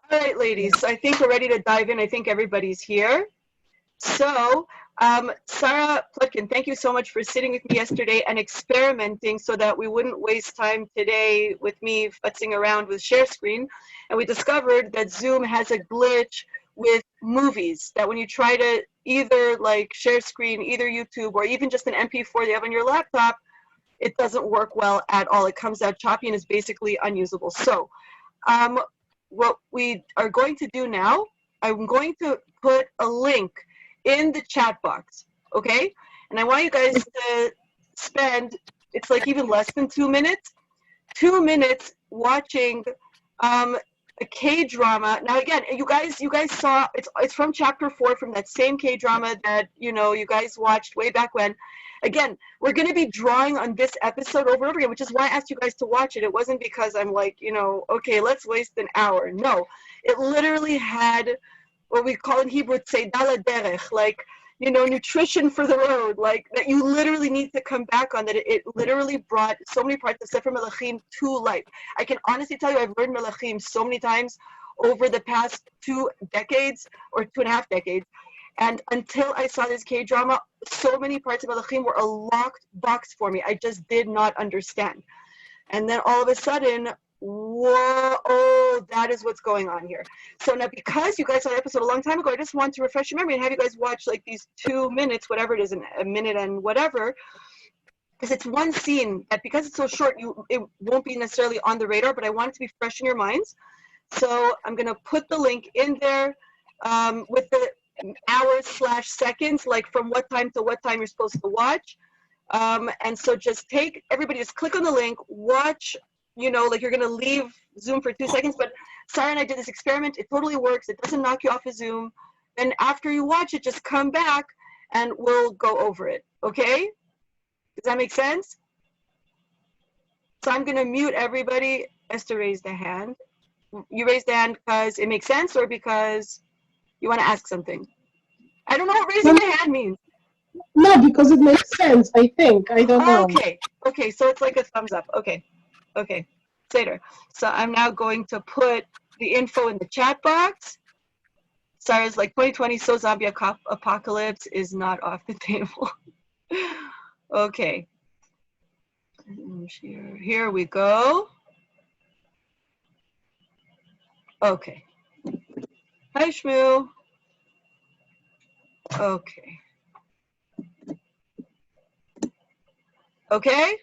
All right, ladies, so I think we're ready to dive in. I think everybody's here. So, Sarah Plutkin, thank you so much for sitting with me yesterday and experimenting so that we wouldn't waste time today with me futzing around with share screen. And we discovered that Zoom has a glitch with movies, that when you try to either like share screen, either YouTube or even just an MP4 you have on your laptop, it doesn't work well at all. It comes out choppy and is basically unusable. So, what we are going to do now, I'm going to put a link in the chat box, okay? And I want you guys to spend, it's like even less than 2 minutes, 2 minutes watching a K-drama. Now again, you guys saw, it's from chapter 4 from that same K-drama that, you guys watched way back when. Again, we're going to be drawing on this episode over and over again, which is why I asked you guys to watch it. It wasn't because I'm like, okay, let's waste an hour. No, it literally had what we call in Hebrew tzedala derech, like, nutrition for the road, like that you literally need to come back on, that it literally brought so many parts of Sefer Melachim to life. I can honestly tell you, I've learned Melachim so many times over the past 2 decades or 2.5 decades. And until I saw this K-drama, so many parts of Melachim were a locked box for me. I just did not understand. And then all of a sudden, whoa, oh, that is what's going on here. So now, because you guys saw the episode a long time ago, I just want to refresh your memory and have you guys watch like these 2 minutes, whatever it is, a minute and whatever, because it's one scene that, because it's so short, it won't be necessarily on the radar, but I want it to be fresh in your minds. So I'm going to put the link in there with the hours/seconds, like from what time to what time you're supposed to watch. And so everybody just click on the link, watch, like you're going to leave Zoom for 2 seconds, but Sarah and I did this experiment. It totally works. It doesn't knock you off of Zoom. And after you watch it, just come back and we'll go over it. Okay? Does that make sense? So I'm going to mute everybody. Esther raised the hand. You raised the hand because it makes sense or because you want to ask something? I don't know what raising the hand means. No, because it makes sense, I think. I don't know. Okay, so it's like a thumbs up. Okay, later. So I'm now going to put the info in the chat box. Sarah's like 2020, so zombie apocalypse is not off the table. Okay. Here we go. Okay. Hi, Shmoo. Okay. Okay?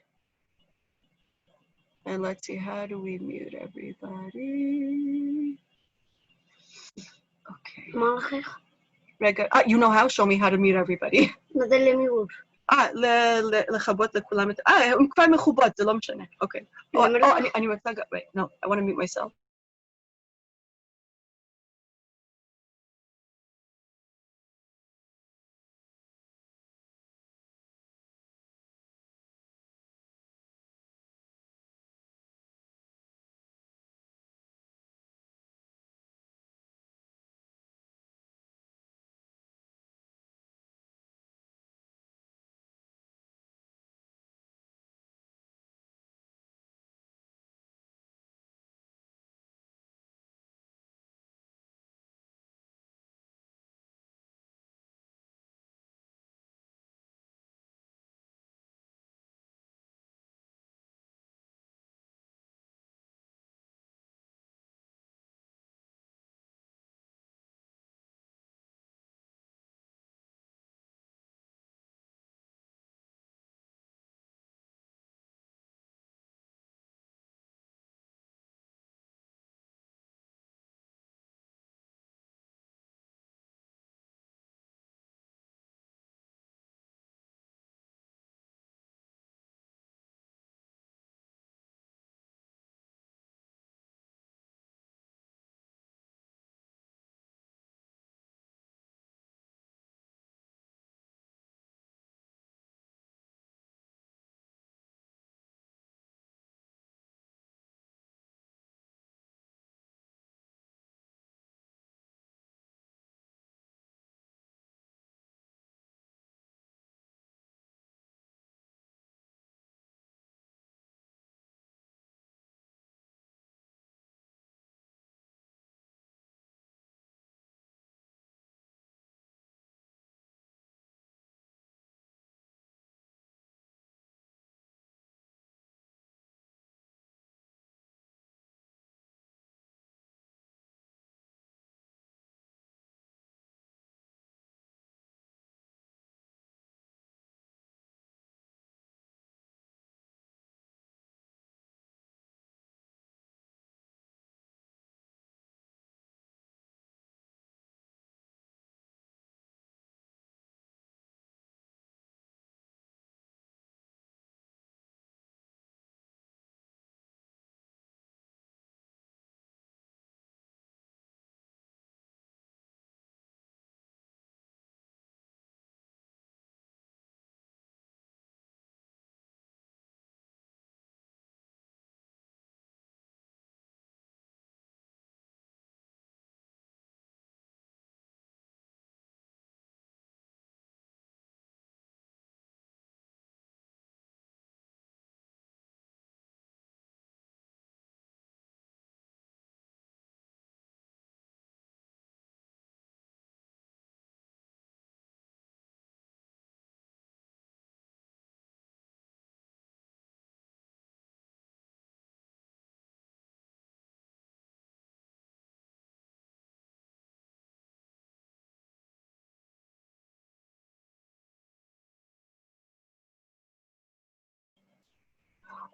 And let's see, how do we mute everybody? Okay. You know how? Show me how to mute everybody. לכבות לכולם את... הם כבר מכובות, זה לא משנה. אוקיי. אני רוצה... Wait, no, I want to mute myself.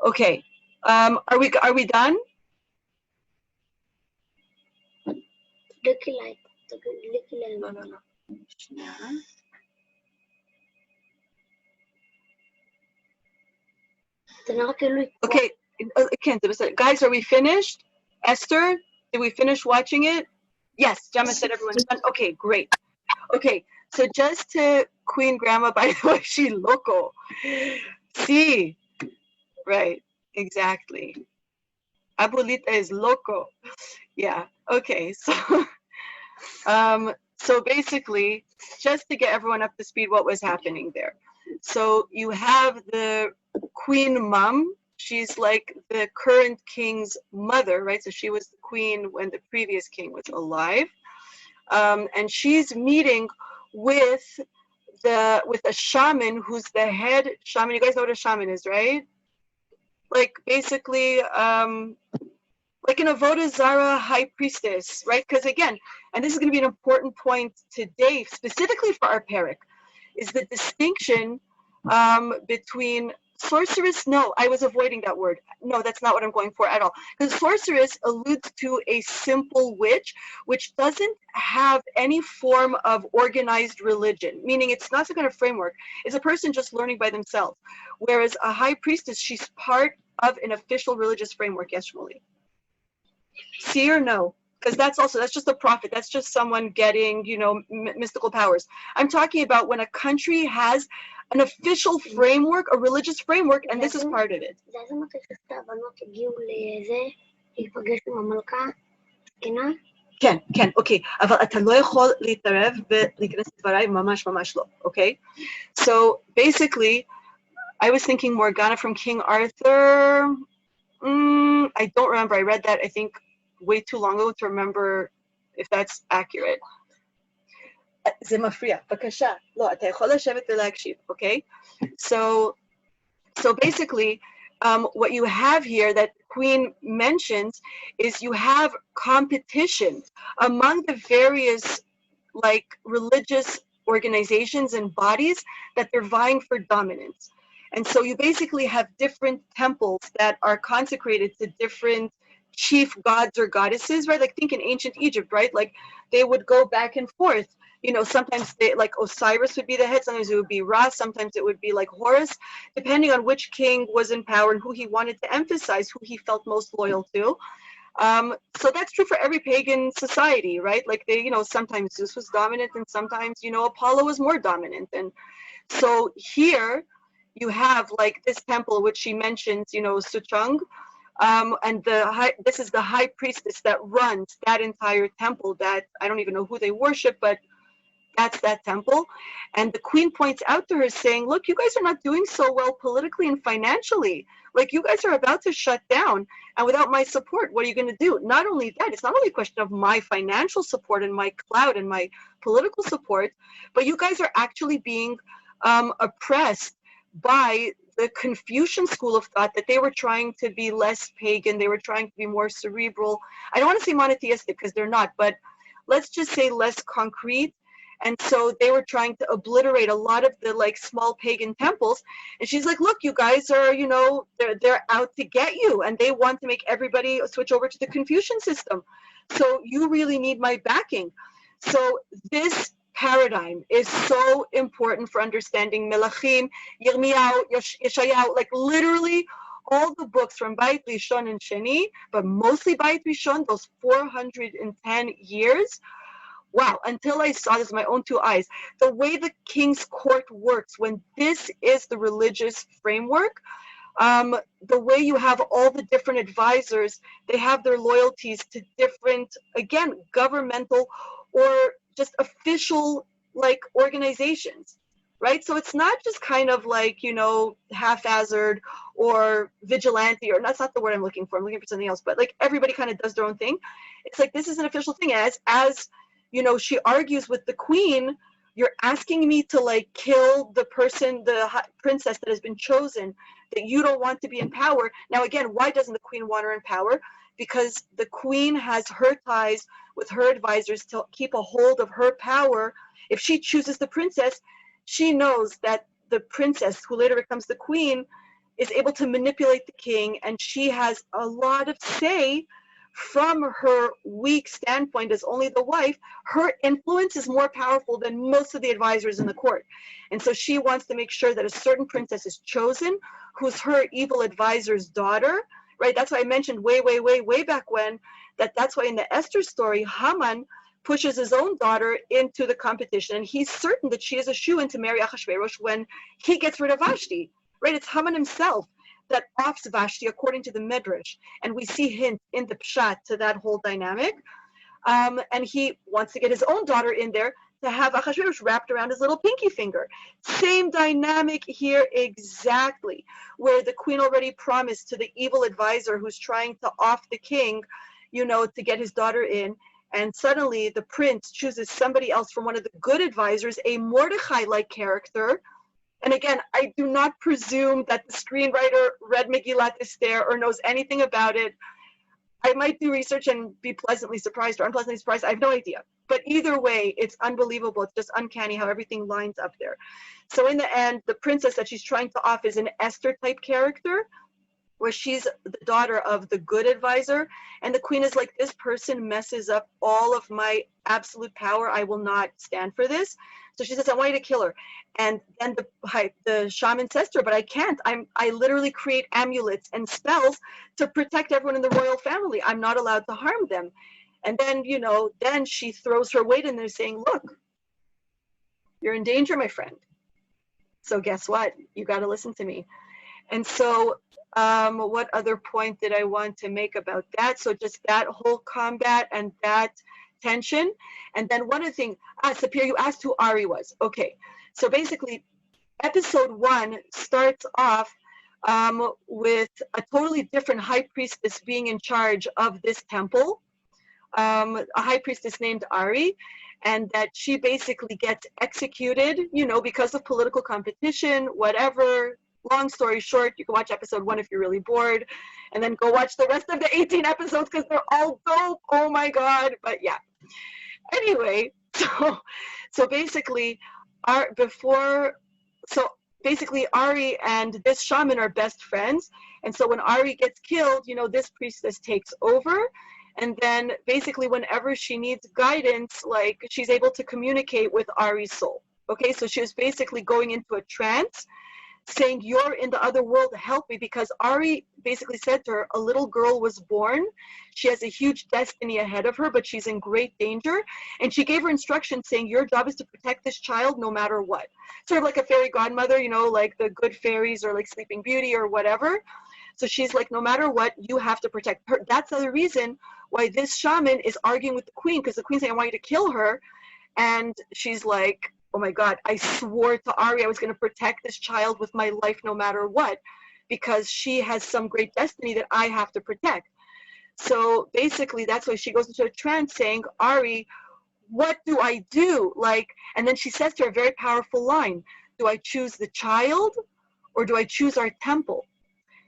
Okay. Are we done? No. Okay. Guys, are we finished? Esther, did we finish watching it? Yes, Gemma said everyone's done. Okay, great. Okay, so just to Queen Grandma, by the way, she loco. See, right, exactly. Abuelita is loco. Yeah, okay, so basically, just to get everyone up to speed, what was happening there. So you have the Queen Mum. She's like the current king's mother, right? So she was the queen when the previous king was alive. And she's meeting with a shaman who's the head shaman. You guys know what a shaman is, right? Like basically, like an Avodah Zarah high priestess, right? Because again, and this is going to be an important point today, specifically for our parak, is the distinction between sorceress. No, I was avoiding that word. No, that's not what I'm going for at all. Because sorceress alludes to a simple witch, which doesn't have any form of organized religion, meaning it's not some kind of framework. It's a person just learning by themselves. Whereas a high priestess, she's part of an official religious framework. Yes, Shmuley. See or no? Because that's just a prophet. That's just someone getting, mystical powers. I'm talking about when a country has an official framework, a religious framework, and this is part of it. כן, אוקיי, אבל אתה לא יכול להתערב ולהיכנס לדבריי, ממש לא, okay? So basically, I was thinking Morgana from King Arthur. I don't remember. I read that, I think, way too long ago to remember if that's accurate. זה מפריע, בבקשה. לא, אתה יכול לשבת ולהקשיב, okay? So basically, what you have here that Queen mentions is you have competition among the various like religious organizations and bodies that they're vying for dominance. And so you basically have different temples that are consecrated to different chief gods or goddesses, right? Like think in ancient Egypt, right? Like they would go back and forth. Sometimes they like Osiris would be the head, sometimes it would be Ra, sometimes it would be like Horus, depending on which king was in power and who he wanted to emphasize, who he felt most loyal to. So that's true for every pagan society, right? Like they, sometimes Zeus was dominant and sometimes, Apollo was more dominant. And so here you have like this temple, which she mentions, Suchong, and this is the high priestess that runs that entire temple that I don't even know who they worship, but that's that temple. And the queen points out to her saying, look, you guys are not doing so well politically and financially. Like you guys are about to shut down, and without my support, what are you going to do? Not only that, it's not only a question of my financial support and my clout and my political support, but you guys are actually being oppressed by the Confucian school of thought that they were trying to be less pagan, they were trying to be more cerebral. I don't want to say monotheistic because they're not, but let's just say less concrete. And so they were trying to obliterate a lot of the like small pagan temples. And she's like, look, you guys are, they're out to get you. And they want to make everybody switch over to the Confucian system. So you really need my backing. So this paradigm is so important for understanding Melachim, Yirmiyahu, Yeshayahu, like literally all the books from Beit Rishon and Sheni, but mostly Beit Rishon, those 410 years. Wow, until I saw this with my own two eyes, the way the king's court works when this is the religious framework, the way you have all the different advisors, they have their loyalties to different, again, governmental or just official like organizations, right? So it's not just kind of like, haphazard or vigilante, or that's not the word I'm looking for. I'm looking for something else, but like everybody kind of does their own thing. It's like, this is an official thing. As she argues with the queen, you're asking me to like kill the person, the princess that has been chosen, that you don't want to be in power. Now, again, why doesn't the queen want her in power? Because the queen has her ties with her advisors to keep a hold of her power. If she chooses the princess, she knows that the princess, who later becomes the queen, is able to manipulate the king, and she has a lot of say from her weak standpoint as only the wife. Her influence is more powerful than most of the advisors in the court. And so she wants to make sure that a certain princess is chosen, who's her evil advisor's daughter, right? That's why I mentioned way back when, that's why in the Esther story, Haman pushes his own daughter into the competition, and he's certain that she is a shoo-in to marry Achashverosh when he gets rid of Vashti, right? It's Haman himself that offs Vashti according to the Midrash, and we see hints in the Pshat to that whole dynamic. And he wants to get his own daughter in there to have Achashverosh wrapped around his little pinky finger. Same dynamic here exactly, where the queen already promised to the evil advisor who's trying to off the king, to get his daughter in, and suddenly the prince chooses somebody else from one of the good advisors, a Mordechai-like character. And again, I do not presume that the screenwriter read Megillat Esther or knows anything about it. I might do research and be pleasantly surprised or unpleasantly surprised. I have no idea. But either way, it's unbelievable. It's just uncanny how everything lines up there. So in the end, the princess that she's trying to off is an Esther-type character, where she's the daughter of the good advisor. And the queen is like, this person messes up all of my absolute power. I will not stand for this. So she says, I want you to kill her. And then the shaman says to her, but I can't. I literally create amulets and spells to protect everyone in the royal family. I'm not allowed to harm them. And then, then she throws her weight in there saying, look, you're in danger, my friend. So guess what? You got to listen to me. And so what other point did I want to make about that? So just that whole combat and that tension. And then one other thing, Sapir, you asked who Ari was. Okay, so basically episode 1 starts off with a totally different high priestess being in charge of this temple, a high priestess named Ari, and that she basically gets executed, because of political competition, whatever. Long story short, you can watch episode 1 if you're really bored, and then go watch the rest of the 18 episodes because they're all dope. Oh my God. But yeah. Anyway, so basically, Ari and this shaman are best friends. And so when Ari gets killed, this priestess takes over. And then basically whenever she needs guidance, like she's able to communicate with Ari's soul. Okay, so she was basically going into a trance, saying, you're in the other world, help me, because Ari basically said to her, a little girl was born. She has a huge destiny ahead of her, but she's in great danger. And she gave her instructions saying, your job is to protect this child no matter what. Sort of like a fairy godmother, like the good fairies or like Sleeping Beauty or whatever. So she's like, no matter what, you have to protect her. That's the reason why this shaman is arguing with the queen, because the queen's saying, I want you to kill her. And she's like, oh my God, I swore to Ari I was going to protect this child with my life no matter what, because she has some great destiny that I have to protect. So basically that's why she goes into a trance saying, Ari, what do I do? And then she says to her a very powerful line, do I choose the child or do I choose our temple?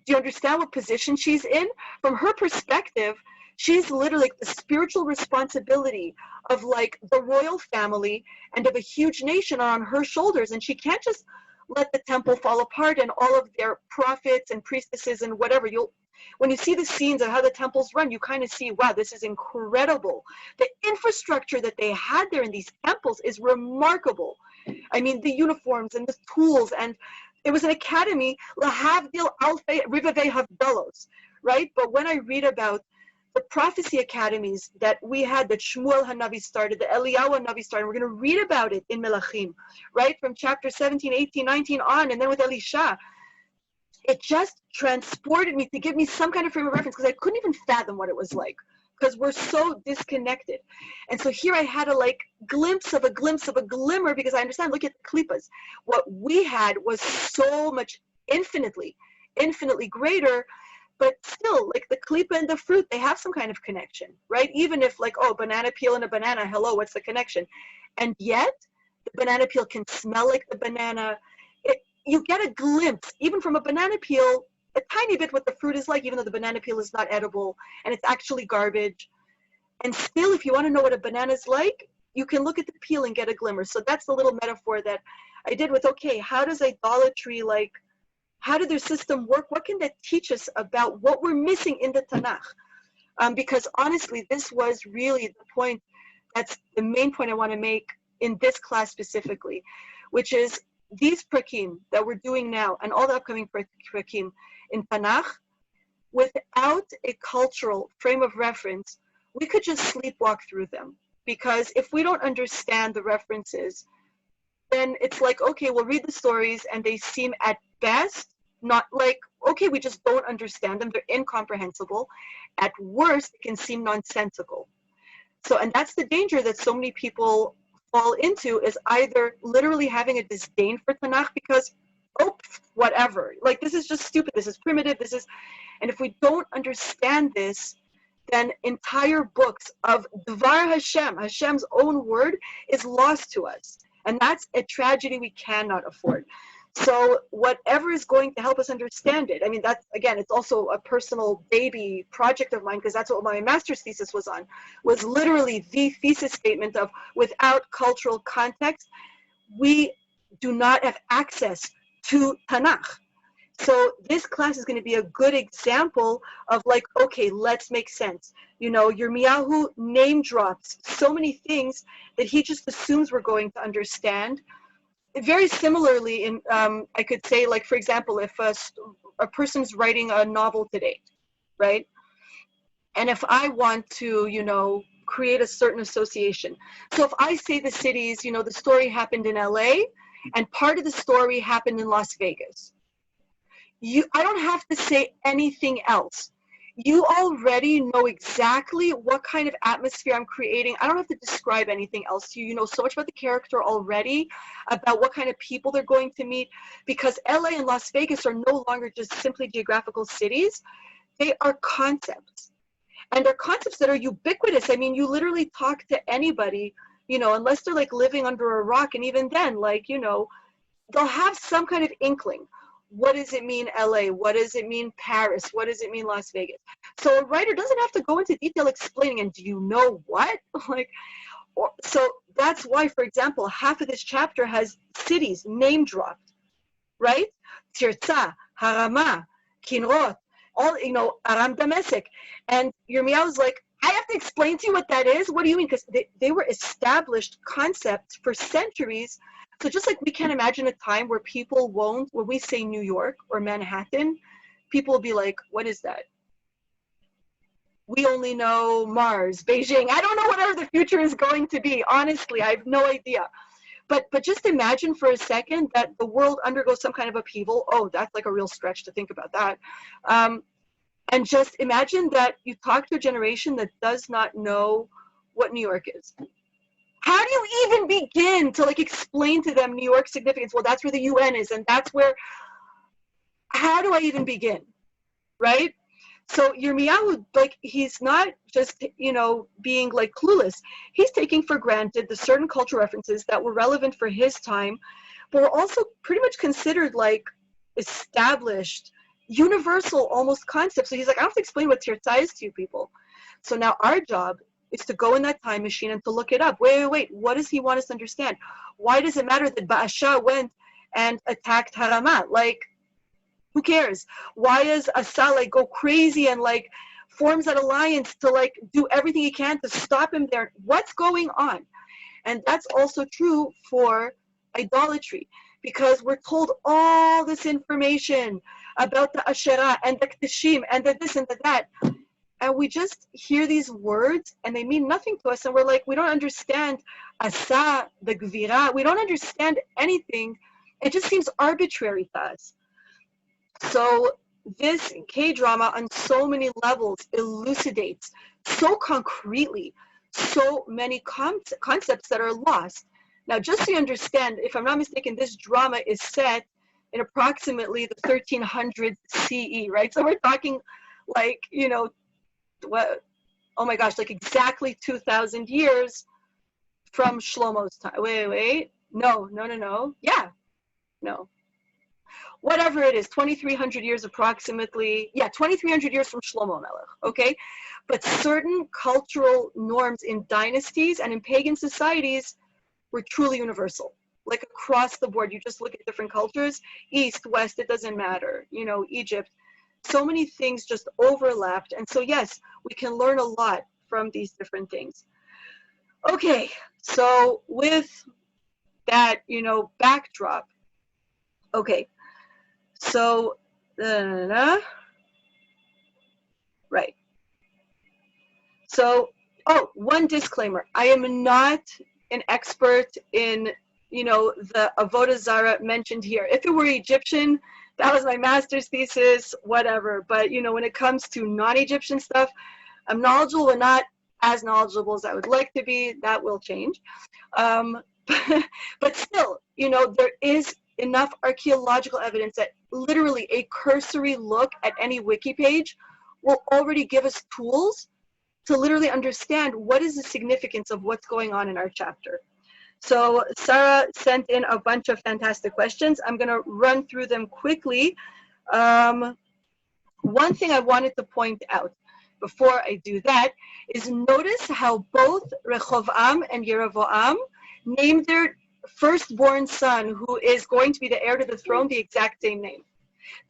Do you understand what position she's in? From her perspective, she's literally the spiritual responsibility of the royal family and of a huge nation are on her shoulders. And she can't just let the temple fall apart and all of their prophets and priestesses and whatever. When you see the scenes of how the temples run, you kind of see, wow, this is incredible. The infrastructure that they had there in these temples is remarkable. I mean, the uniforms and the tools, and it was an academy, Lahavdil Alfei Rivavei Havdalos, right? But when I read about the prophecy academies that we had, that Shmuel Hanavi started, the Eliyahu Hanavi started, we're going to read about it in Melachim, right? From chapter 17, 18, 19 on, and then with Elisha. It just transported me to give me some kind of frame of reference, because I couldn't even fathom what it was like, because we're so disconnected. And so here I had a glimpse of a glimmer, because I understand, look at the klippas. What we had was so much infinitely greater. But still, the klipa and the fruit, they have some kind of connection, right? Even if banana peel and a banana, hello, what's the connection? And yet, the banana peel can smell like the banana. You get a glimpse, even from a banana peel, a tiny bit what the fruit is like, even though the banana peel is not edible, and it's actually garbage. And still, if you want to know what a banana is like, you can look at the peel and get a glimmer. So that's the little metaphor that I did with, okay, how does idolatry, How did their system work? What can that teach us about what we're missing in the Tanakh? Because honestly, this was really the point, that's the main point I want to make in this class specifically, which is these prakim that we're doing now and all the upcoming prakim in Tanakh, without a cultural frame of reference, we could just sleepwalk through them. Because if we don't understand the references, then it's like, okay, we'll read the stories and they seem at best not like, okay, we just don't understand them. They're incomprehensible. At worst, it can seem nonsensical. So, and that's the danger that so many people fall into, is either literally having a disdain for Tanakh because, oh, whatever, like this is just stupid, this is primitive, this is, and if we don't understand this, then entire books of Dvar Hashem, Hashem's own word, is lost to us. And that's a tragedy we cannot afford. So whatever is going to help us understand it, I mean, that's, again, it's also a personal baby project of mine, because that's what my master's thesis was on, was literally the thesis statement of, without cultural context, we do not have access to Tanakh. So this class is going to be a good example of like, okay, let's make sense. You know, Yirmiyahu name drops so many things that he just assumes we're going to understand. Very similarly, in I could say, like, for example, if a person's writing a novel today, right? And if I want to, you know, create a certain association. So if I say the cities, you know, the story happened in LA and part of the story happened in Las Vegas. I don't have to say anything else. You already know exactly what kind of atmosphere I'm creating. I don't have to describe anything else to you. You know so much about the character already, about what kind of people they're going to meet, because LA and Las Vegas are no longer just simply geographical cities. They are concepts. And they're concepts that are ubiquitous. I mean, you literally talk to anybody, you know, unless they're like living under a rock. And even then, like, you know, they'll have some kind of inkling. What does it mean LA? What does it mean Paris? What does it mean Las Vegas? So a writer doesn't have to go into detail explaining, and do you know what? Like, so that's why, for example, half of this chapter has cities name dropped, right? Tirza, Harama, Kinrot, all, you know, Aram Damascus. And Yirmiyahu's like, I have to explain to you what that is? What do you mean? Because they were established concepts for centuries. So just like we can't imagine a time where people won't, when we say New York or Manhattan, people will be like, what is that? We only know Mars, Beijing. I don't know whatever the future is going to be. Honestly, I have no idea. But just imagine for a second that the world undergoes some kind of upheaval. Oh, that's like a real stretch to think about that. And just imagine that you talk to a generation that does not know what New York is. How do you even begin to like explain to them New York's significance? Well, that's where the UN is, and that's where, how do I even begin, right? So Yirmiyahu, like, he's not just, you know, being like clueless. He's taking for granted the certain cultural references that were relevant for his time, but were also pretty much considered like established, universal almost concepts. So he's like, I don't have to explain what Tirza is to you people. So now our job is to go in that time machine and to look it up. Wait, what does he want us to understand? Why does it matter that Ba'asha went and attacked Haramat? Like, who cares? Why does Asa like go crazy and like forms an alliance to like do everything he can to stop him there? What's going on? And that's also true for idolatry, because we're told all this information about the Asherah and the Ktashim and the this and the that. And we just hear these words and they mean nothing to us. And we're like, we don't understand Asa, the Gvira. We don't understand anything. It just seems arbitrary to us. So this K-drama on so many levels elucidates so concretely so many concepts that are lost. Now, just so you understand, if I'm not mistaken, this drama is set in approximately the 1300s CE, right? So we're talking like, you know, what, oh my gosh, like exactly 2,000 years from Shlomo's time. Wait, no, yeah, no. Whatever it is, 2,300 years approximately, yeah, 2,300 years from Shlomo Melech, okay? But certain cultural norms in dynasties and in pagan societies were truly universal. like across the board. You just look at different cultures, East, West, it doesn't matter, you know, Egypt. So many things just overlapped. And so, yes, we can learn a lot from these different things. Okay, so with that, you know, backdrop, okay, so, right. So, oh, one disclaimer. I am not an expert in, you know, the Avodah Zarah mentioned here. If it were Egyptian, that was my master's thesis, whatever. But, you know, when it comes to non-Egyptian stuff, I'm knowledgeable, but not as knowledgeable as I would like to be. That will change. But still, you know, there is enough archaeological evidence that literally a cursory look at any wiki page will already give us tools to literally understand what is the significance of what's going on in our chapter. So Sarah sent in a bunch of fantastic questions. I'm going to run through them quickly. One thing I wanted to point out before I do that is notice how both Rehovam and Yerovoam named their firstborn son, who is going to be the heir to the throne, the exact same name.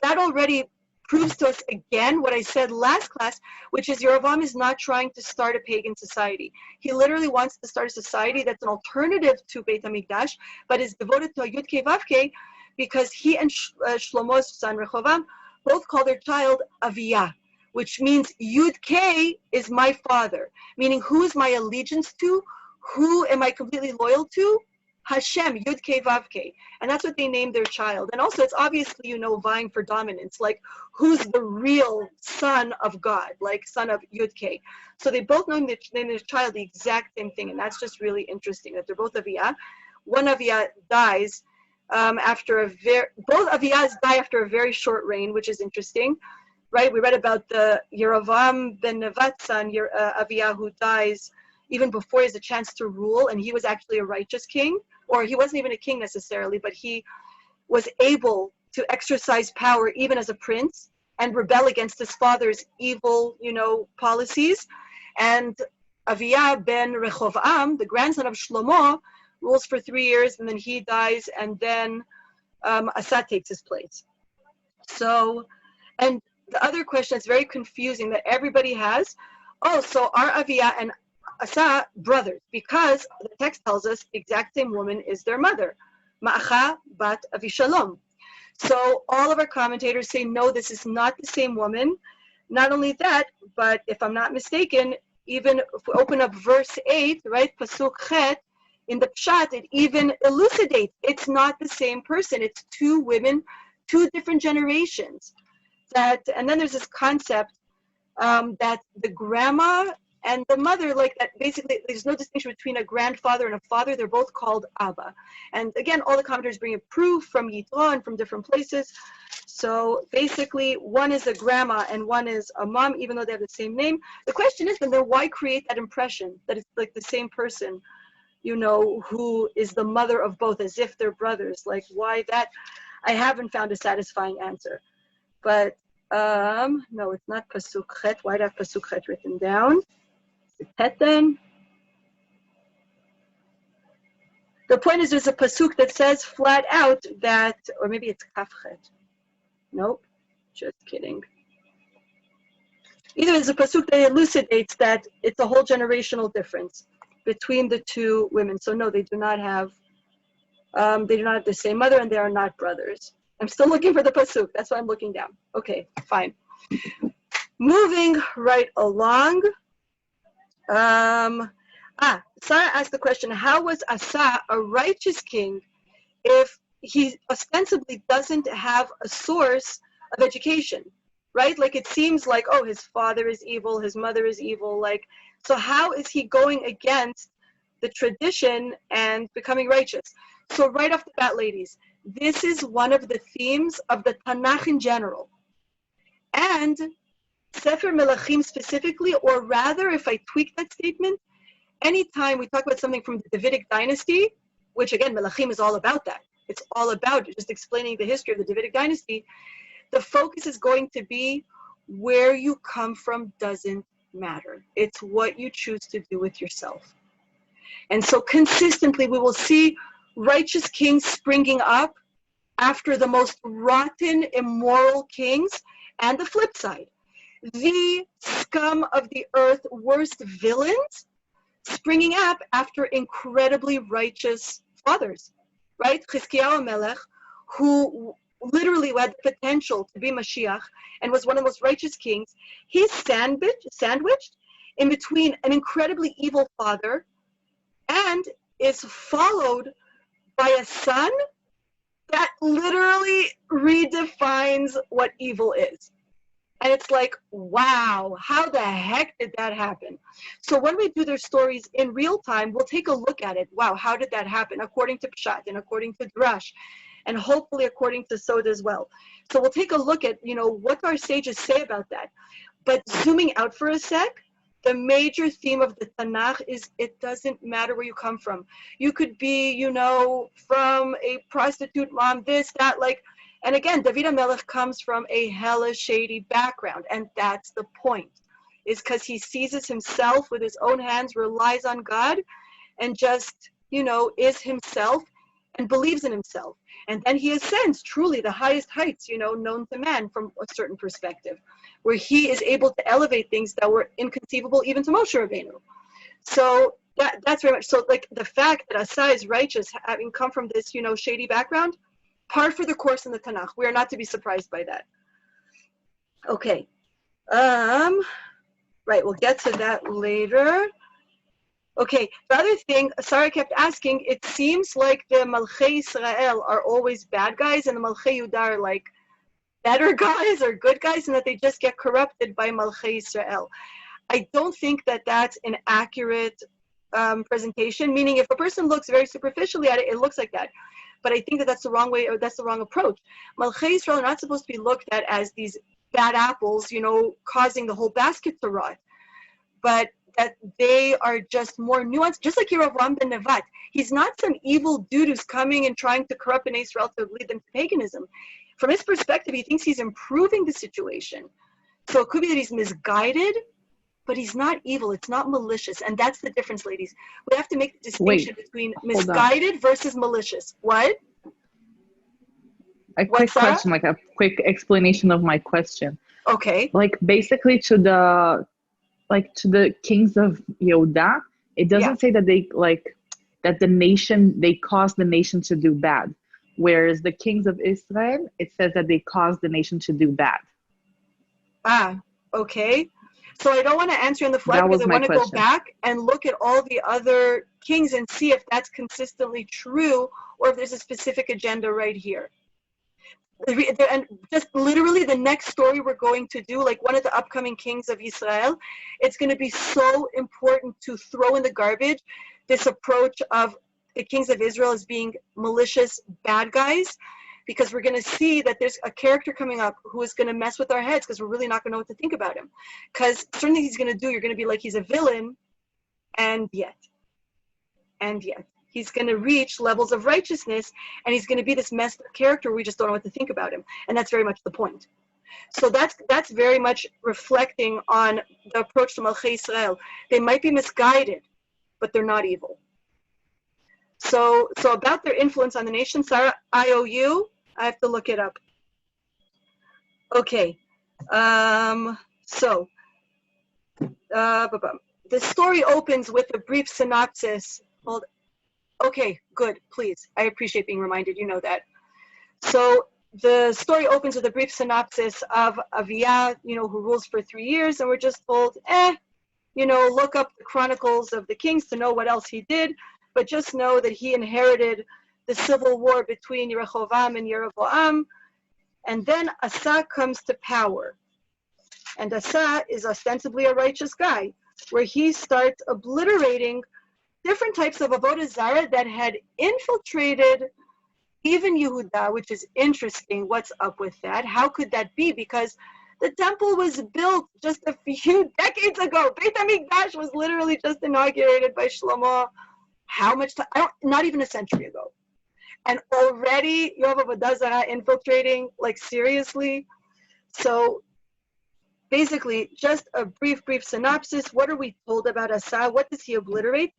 That already proves to us again what I said last class, which is Yerovam is not trying to start a pagan society. He literally wants to start a society that's an alternative to Beit HaMikdash, but is devoted to Yud Kei Vav Kei, because he and Shlomo's son Rehovam both call their child Aviyah, which means Yud Kei is my father, meaning who is my allegiance to? Who am I completely loyal to? Hashem, Yud Kei Vav Kei. And that's what they named their child. And also it's obviously, you know, vying for dominance, like who's the real son of God, like son of Yud Kei. So they both named their child the exact same thing. And that's just really interesting that they're both Aviyah. One Aviyah dies both Aviyahs die after a very short reign, which is interesting, right? We read about the Yerovam ben Nevat's son, Aviyah, who dies even before he has a chance to rule, and he was actually a righteous king, or he wasn't even a king necessarily, but he was able to exercise power even as a prince and rebel against his father's evil, you know, policies. And Aviyah ben Rehovam, the grandson of Shlomo, rules for 3 years, and then he dies, and then Asa takes his place. So, and the other question is very confusing that everybody has. Oh, so are Aviyah and Asa brothers? Because the text tells us the exact same woman is their mother, Ma'acha bat Avishalom. So all of our commentators say, no, this is not the same woman. Not only that, but if I'm not mistaken, even if we open up verse 8, right, Pasuk Chet, in the Pshat, it even elucidates it's not the same person. It's two women, two different generations. And then there's this concept that the grandma and the mother, like that, basically there's no distinction between a grandfather and a father. They're both called Abba. And again, all the commentators bring a proof from Yitro and from different places. So basically, one is a grandma and one is a mom, even though they have the same name. The question is then why create that impression that it's like the same person, you know, who is the mother of both, as if they're brothers? Like, why that? I haven't found a satisfying answer. But no, it's not Pasuk Chet. Why do I have Pasuk Chet written down? Is it Chet then? The point is there's a Pasuk that says flat out that, or maybe it's Kaf Chet. Nope, just kidding. Either there's a Pasuk that elucidates that it's a whole generational difference between the two women. So no, they do not have the same mother, and they are not brothers. I'm still looking for the Pasuk. That's why I'm looking down. Okay, fine. Moving right along. Sarah asked the question, how was Asa a righteous king if he ostensibly doesn't have a source of education, right? Like it seems like, oh, his father is evil, his mother is evil. Like, so how is he going against the tradition and becoming righteous? So right off the bat, ladies, this is one of the themes of the Tanach in general. And Sefer Melachim specifically, or rather, if I tweak that statement, anytime we talk about something from the Davidic dynasty, which again, Melachim is all about that. It's all about just explaining the history of the Davidic dynasty. The focus is going to be where you come from doesn't matter. It's what you choose to do with yourself. And so consistently we will see righteous kings springing up after the most rotten, immoral kings, and the flip side, the scum of the earth, worst villains, springing up after incredibly righteous fathers, right? Chizkiyahu Melech, who literally had the potential to be Mashiach and was one of the most righteous kings, he's sandwiched in between an incredibly evil father and is followed by a son that literally redefines what evil is. And it's like, wow, how the heck did that happen? So when we do their stories in real time, we'll take a look at it. Wow, how did that happen? According to Pshat and according to Drash, and hopefully according to Sod as well. So we'll take a look at, what our sages say about that. But zooming out for a sec, the major theme of the Tanach is it doesn't matter where you come from. You could be, from a prostitute mom, this, that, and again, David HaMelech comes from a hella shady background, and that's the point, is because he seizes himself with his own hands, relies on God, and just, is himself and believes in himself. And then he ascends truly the highest heights, known to man from a certain perspective, where he is able to elevate things that were inconceivable even to Moshe Rabbeinu. So that's very much, so the fact that Asa is righteous, having come from this, shady background, par for the course in the Tanakh. We are not to be surprised by that. Okay. Right, we'll get to that later. Okay, the other thing, Sarah kept asking, it seems like the Malchei Israel are always bad guys and the Malchei Yehuda are like better guys or good guys, and that they just get corrupted by Malchei Israel. I don't think that that's an accurate presentation, meaning if a person looks very superficially at it, it looks like that. But I think that that's the wrong way, or that's the wrong approach. Malchei Israel are not supposed to be looked at as these bad apples, causing the whole basket to rot. But that they are just more nuanced, just like Yerovam ben Nevat. He's not some evil dude who's coming and trying to corrupt an Israel to lead them to paganism. From his perspective, he thinks he's improving the situation. So it could be that he's misguided, but he's not evil. It's not malicious. And that's the difference, ladies. We have to make the distinction between misguided versus malicious. What? A quick question, like a quick explanation of my question. Okay. Like basically to the kings of Yehuda, it doesn't say that they they caused the nation to do bad. Whereas the kings of Israel, it says that they caused the nation to do bad. Okay. So I don't want to answer on the fly because I want to go back and look at all the other kings and see if that's consistently true or if there's a specific agenda right here. And just literally the next story we're going to do, like one of the upcoming kings of Israel, it's going to be so important to throw in the garbage this approach of the kings of Israel as being malicious bad guys, because we're going to see that there's a character coming up who is going to mess with our heads because we're really not going to know what to think about him. Because certain things he's going to do, you're going to be like, he's a villain, and yet. He's going to reach levels of righteousness, and he's going to be this messed up character. We just don't know what to think about him. And that's very much the point. So that's very much reflecting on the approach to Malchei Israel. They might be misguided, but they're not evil. So about their influence on the nation, Sarah, IOU, I have to look it up. Okay. The story opens with a brief synopsis. Okay, good, please. I appreciate being reminded, you know that. So the story opens with a brief synopsis of Aviyah, who rules for 3 years, and we're just told, look up the chronicles of the kings to know what else he did, but just know that he inherited the civil war between Rehoboam and Yeroboam, and then Asa comes to power. And Asa is ostensibly a righteous guy, where he starts obliterating different types of avodah zarah that had infiltrated even Yehuda, which is interesting. What's up with that? How could that be? Because the temple was built just a few decades ago. Beit HaMikdash was literally just inaugurated by Shlomo. How much time? Not even a century ago. And already you have avodah zarah infiltrating, like seriously. So basically, just a brief synopsis. What are we told about Asa? What does he obliterate?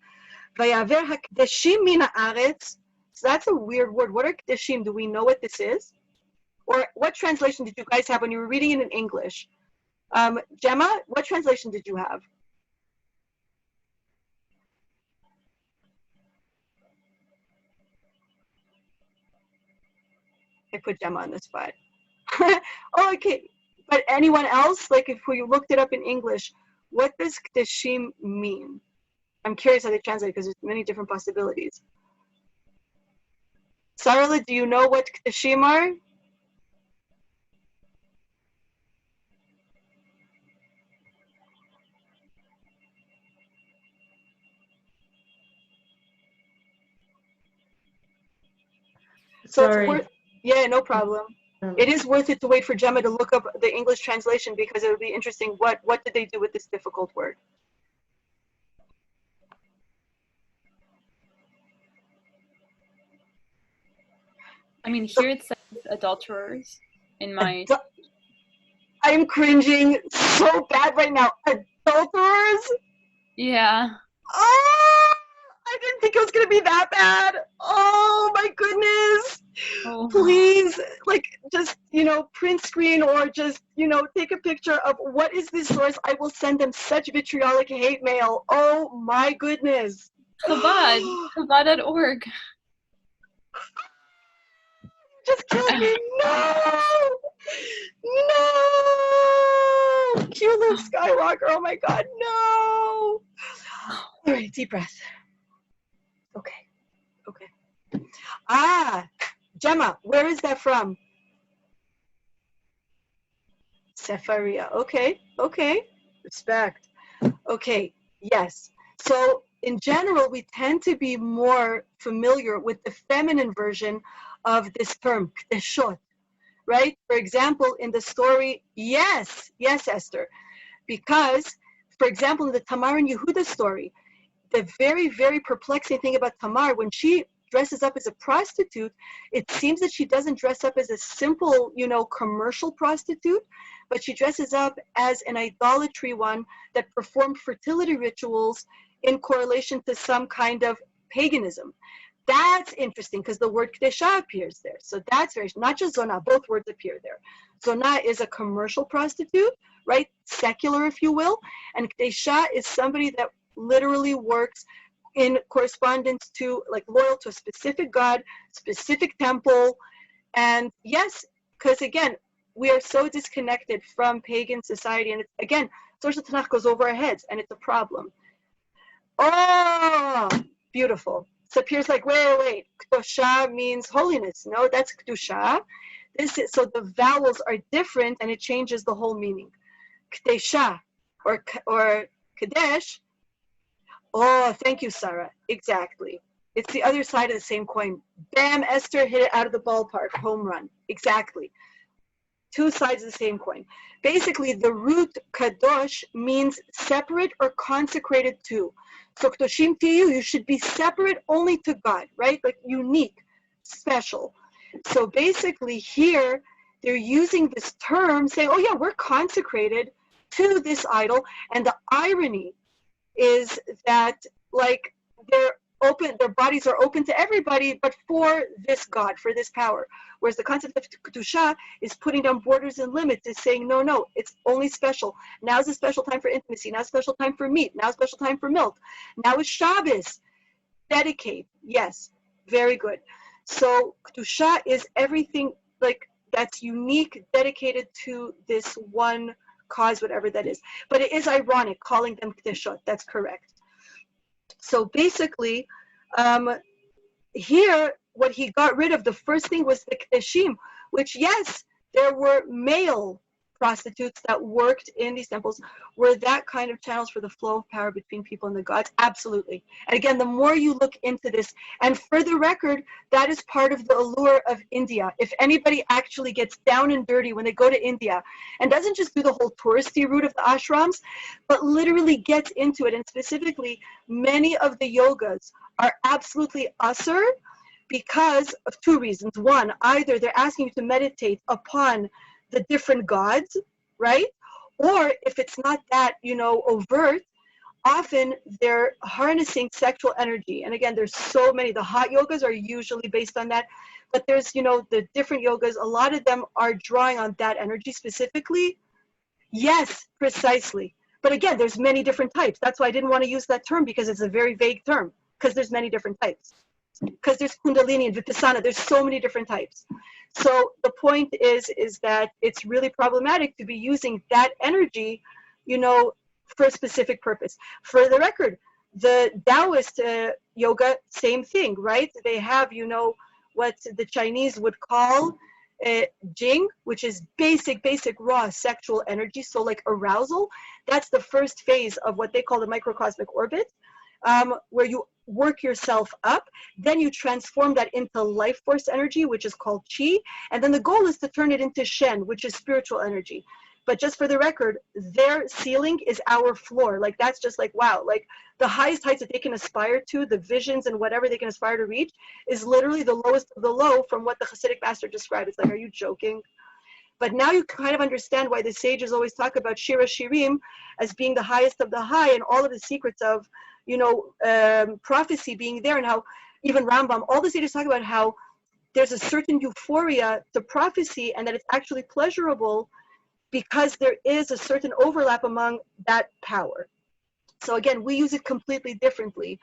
Vayaver hakdeshim min haaretz So that's a weird word. What are Kedeshim? Do we know what this is? Or what translation did you guys have when you were reading it in English? Gemma, what translation did you have? I put Gemma on the spot. Oh, okay. But anyone else? Like if you looked it up in English, what does Kedeshim mean? I'm curious how they translate because there's many different possibilities. Sarala, do you know what Kedeshim are? So Sorry. it's worth, yeah, no problem. It is worth it to wait for Gemma to look up the English translation because it would be interesting. What did they do with this difficult word? I mean, here it says adulterers in my. I'm cringing so bad right now. Adulterers? Yeah. Oh, I didn't think it was gonna be that bad. Oh my goodness. Oh. Please, like, just, print screen or just, take a picture of what is this source. I will send them such vitriolic hate mail. Oh my goodness. Chabad. Chabad.org. Just killed me. No! No! Q Luke Skywalker. Oh my god, no! All right, deep breath. Okay. Ah, Gemma, where is that from? Sepharia. Okay. Respect. Okay, yes. So in general, we tend to be more familiar with the feminine version of this term, Kedeshot, right? For example, in the story, yes, Esther, because, for example, in the Tamar and Yehuda story, the very, very perplexing thing about Tamar, when she dresses up as a prostitute, it seems that she doesn't dress up as a simple, commercial prostitute, but she dresses up as an idolatry one that performed fertility rituals in correlation to some kind of paganism. That's interesting because the word Kedesha appears there. So that's very, not just Zonah, both words appear there. Zonah is a commercial prostitute, right? Secular, if you will. And Kedesha is somebody that literally works in correspondence to, like, loyal to a specific god, specific temple. And yes, because again, we are so disconnected from pagan society. And it's, again, social Tanach goes over our heads and it's a problem. Oh, beautiful. So it appears like, wait. Kedusha means holiness. No, that's Kedusha. So the vowels are different and it changes the whole meaning. Kedesha or Kadesh. Oh, thank you, Sarah. Exactly. It's the other side of the same coin. Bam, Esther hit it out of the ballpark. Home run. Exactly. Two sides of the same coin. Basically, the root kadosh means separate or consecrated to. So kadoshim to you should be separate only to God, right? Like unique, special. So basically here, they're using this term saying, oh yeah, we're consecrated to this idol. And the irony is that, like, their bodies are open to everybody, but for this God, for this power. Whereas the concept of Kedusha is putting down borders and limits, is saying, no, it's only special. Now's a special time for intimacy. Now's a special time for meat. Now's a special time for milk. Now is Shabbos. Dedicate. Yes, very good. So Kedusha is everything, like, that's unique, dedicated to this one cause, whatever that is. But it is ironic calling them Kedeshot. That's correct. So basically, here, what he got rid of, the first thing was the Kedeshim, which, yes, there were male prostitutes that worked in these temples. Were that kind of channels for the flow of power between people and the gods? Absolutely. And again, the more you look into this, and for the record, that is part of the allure of India. If anybody actually gets down and dirty when they go to India and doesn't just do the whole touristy route of the ashrams, but literally gets into it, and specifically, many of the yogas are absolutely asur because of two reasons. One, either they're asking you to meditate upon the different gods, right? Or if it's not that, overt, often they're harnessing sexual energy. And again, there's so many. The hot yogas are usually based on that, but there's, you know, the different yogas, a lot of them are drawing on that energy specifically. Yes, precisely. But again, there's many different types. That's why I didn't want to use that term, because it's a very vague term, because there's many different types. Because there's Kundalini and Vipassana, there's so many different types. So the point is that it's really problematic to be using that energy, you know, for a specific purpose. For the record, the Taoist yoga, same thing, right? They have, you know, what the Chinese would call Jing, which is basic raw sexual energy. So like arousal, that's the first phase of what they call the microcosmic orbit, where you work yourself up, then you transform that into life force energy, which is called Qi, and then the goal is to turn it into Shen, which is spiritual energy. But just for the record, their ceiling is our floor. Like, that's just like, wow, like the highest heights that they can aspire to, the visions and whatever they can aspire to reach, is literally the lowest of the low from what the Hasidic master described. It's like, are you joking? But now you kind of understand why the sages always talk about Shira Shirim as being the highest of the high, and all of the secrets of, you know, prophecy being there, and how even Rambam, all the sages talk about how there's a certain euphoria to prophecy, and that it's actually pleasurable because there is a certain overlap among that power. So again, we use it completely differently.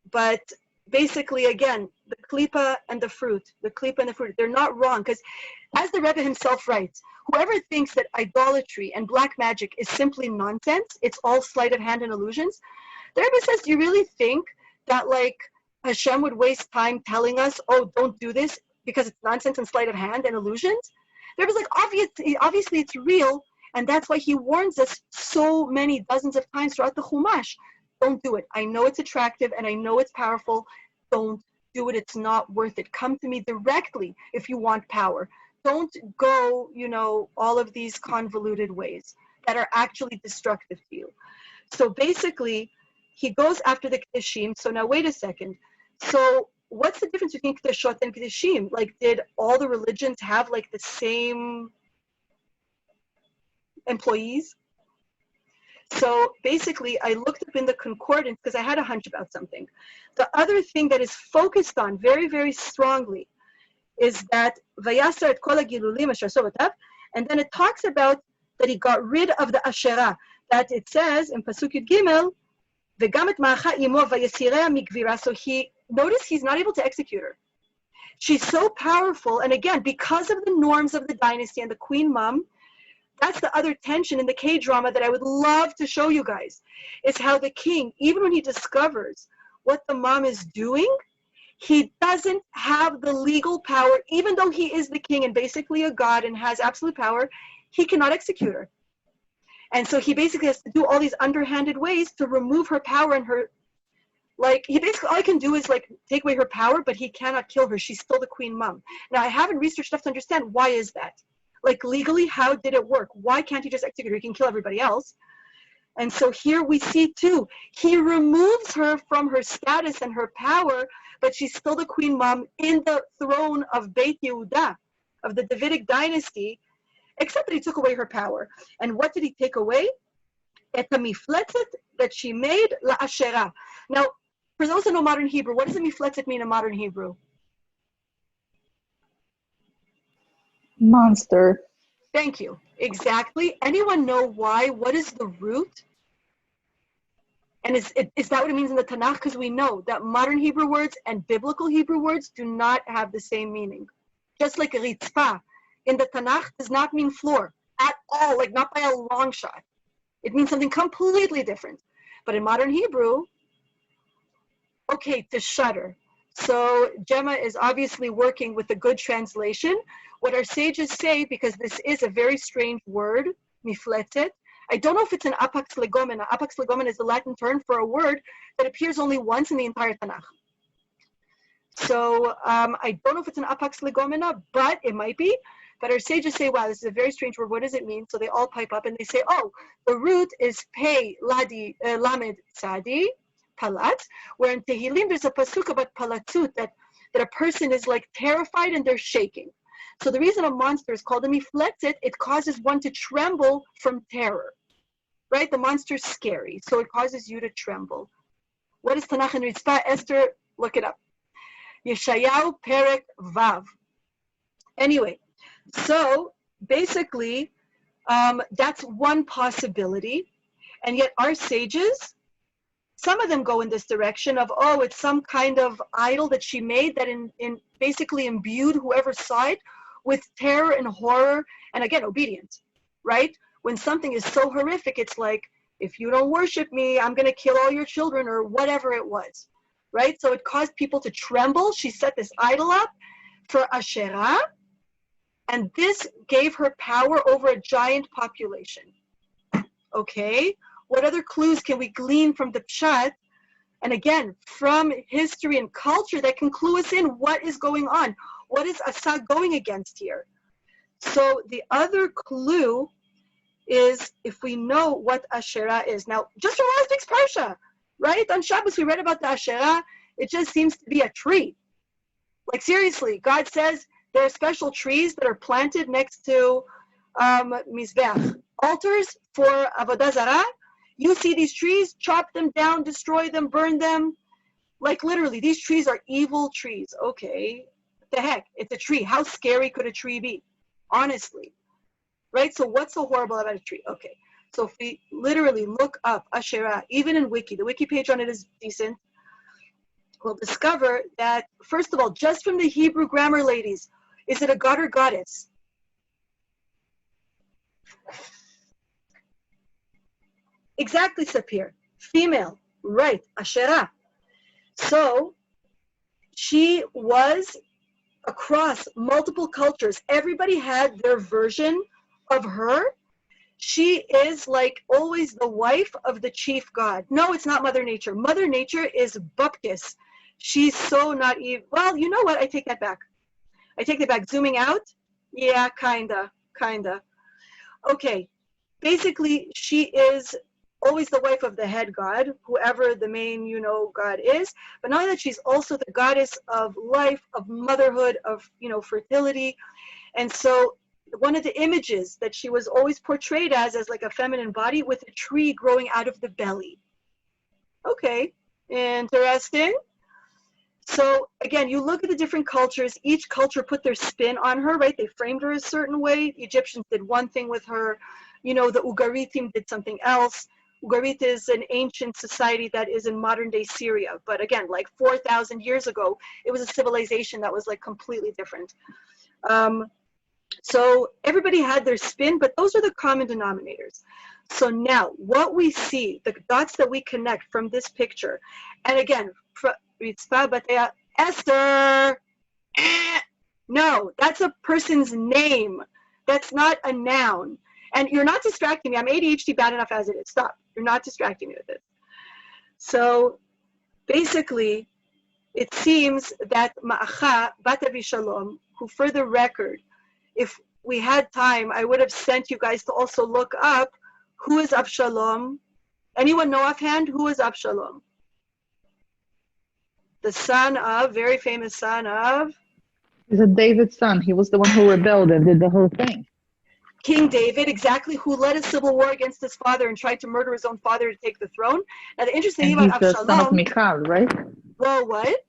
But basically, again, the klipa and the fruit, they're not wrong, because as the Rebbe himself writes, whoever thinks that idolatry and black magic is simply nonsense, it's all sleight of hand and illusions, the Rebbe says, do you really think that like Hashem would waste time telling us, oh, don't do this because it's nonsense and sleight of hand and illusions? The Rebbe's like, obviously it's real, and that's why he warns us so many dozens of times throughout the Chumash. Don't do it. I know it's attractive and I know it's powerful. Don't do it. It's not worth it. Come to me directly if you want power. Don't go, you know, all of these convoluted ways that are actually destructive to you. So basically, he goes after the Kedeshim. So now wait a second. So what's the difference between Kedeshot and Kedeshim? Like, did all the religions have like the same employees? So basically, I looked up in the concordance because I had a hunch about something. The other thing that is focused on very, very strongly is that Vayasar et kol hagilulim asher aso batav, and then it talks about that he got rid of the Asherah. That it says in Pasuk Yud Gimel, v'gam et ma'acha imo vayasireh mikvira. So notice he's not able to execute her. She's so powerful, and again, because of the norms of the dynasty and the queen mom, that's the other tension in the K-drama that I would love to show you guys, is how the king, even when he discovers what the mom is doing, he doesn't have the legal power, even though he is the king and basically a god and has absolute power, he cannot execute her. And so he basically has to do all these underhanded ways to remove her power and her, like, he basically, all he can do is like take away her power, but he cannot kill her. She's still the queen mom. Now, I haven't researched enough to understand why is that. Like, legally, how did it work? Why can't he just execute her? He can kill everybody else. And so here we see too, he removes her from her status and her power, but she's still the queen mom in the throne of Beit Yehuda, of the Davidic dynasty, except that he took away her power. And what did he take away? Et hamifletzet that she made la Asherah. Now, for those who know modern Hebrew, what does a mifletzet mean in modern Hebrew? Monster. Thank you. Exactly. Anyone know why? What is the root? And is that what it means in the Tanach? Because we know that modern Hebrew words and biblical Hebrew words do not have the same meaning. Just like ritzpah in the Tanach does not mean floor at all, like not by a long shot. It means something completely different. But in modern Hebrew, okay, to shudder. So Gemma is obviously working with a good translation. What our sages say, because this is a very strange word, mifletzet, I don't know if it's an apax legomena. Apax legomena is the Latin term for a word that appears only once in the entire Tanakh. So I don't know if it's an apax legomena, but it might be. But our sages say, wow, this is a very strange word. What does it mean? So they all pipe up and they say, oh, the root is pei ladi lamed tzadi, palat, where in Tehillim there's a pasuk about palatzut, that a person is like terrified and they're shaking. So the reason a monster is called a mifletzet, it causes one to tremble from terror. right? The monster's scary, so it causes you to tremble. What is Tanach and Ritzpah? Esther, look it up. Yeshayahu Perek Vav. Anyway, so basically, that's one possibility. And yet our sages, some of them go in this direction of, oh, it's some kind of idol that she made that in basically imbued whoever saw it with terror and horror and, again, obedience, right? When something is so horrific, it's like, if you don't worship me, I'm going to kill all your children, or whatever it was, right? So it caused people to tremble. She set this idol up for Asherah, and this gave her power over a giant population. Okay, what other clues can we glean from the Pshat? And again, from history and culture that can clue us in what is going on. What is Asa going against here? So the other clue is if we know what Asherah is. Now, just from last week's Parsha, right? On Shabbos, we read about the Asherah. It just seems to be a tree. Like, seriously, God says there are special trees that are planted next to Mizbeach, altars for Avodah Zarah. You see these trees, chop them down, destroy them, burn them. Like, literally, these trees are evil trees. Okay, what the heck? It's a tree. How scary could a tree be? Honestly. Right? So what's so horrible about a tree? Okay, so if we literally look up Asherah, even in Wiki, the Wiki page on it is decent, we'll discover that, first of all, just from the Hebrew grammar, ladies, is it a god or goddess? Exactly, Sapir. Female. Right, Asherah. So she was across multiple cultures. Everybody had their version of her. She is like always the wife of the chief god. No, it's not Mother Nature. Mother Nature is Bupkis. She's so not even, well, you know what? I take that back. I take that back. Zooming out? Yeah, kinda. Okay, basically she is always the wife of the head god, whoever the main, god is. But not only that, she's also the goddess of life, of motherhood, of, fertility. And so one of the images that she was always portrayed as like a feminine body with a tree growing out of the belly. Okay, interesting. So again, you look at the different cultures, each culture put their spin on her, right? They framed her a certain way. The Egyptians did one thing with her. The Ugaritim did something else. Ugarit is an ancient society that is in modern day Syria. But again, like 4,000 years ago, it was a civilization that was like completely different. So everybody had their spin, but those are the common denominators. So now what we see, the dots that we connect from this picture, and again, Esther, no, that's a person's name. That's not a noun. And you're not distracting me. I'm ADHD bad enough as it is. Stop. You're not distracting me with it. So basically, it seems that Ma'acha, Bat Avishalom, who for the record, if we had time, I would have sent you guys to also look up who is Avshalom. Anyone know offhand who is Avshalom? The son of, very famous son of? He's a David's son. He was the one who rebelled and did the whole thing. King David, exactly, who led a civil war against his father and tried to murder his own father to take the throne. Now the interesting thing about Avshalom, the son of Michal, right? Well, what?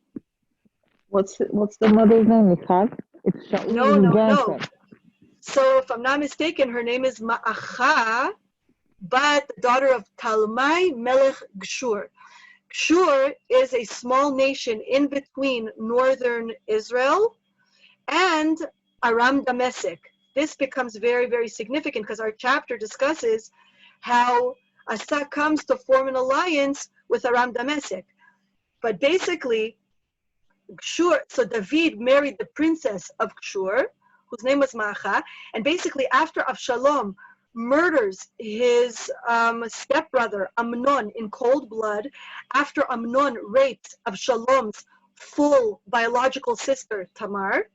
What's the mother's name? Michal? It's Shaul. No. So if I'm not mistaken, her name is Ma'acha, but the daughter of Talmai Melech Gshur. Gshur is a small nation in between northern Israel and Aram Damascus. This becomes very, very significant because our chapter discusses how Asa comes to form an alliance with Aram Damascus. But basically, Gshur, so David married the princess of Gshur, whose name was Ma'acha, and basically after Avshalom murders his stepbrother Amnon in cold blood, after Amnon rapes Avshalom's full biological sister Tamar,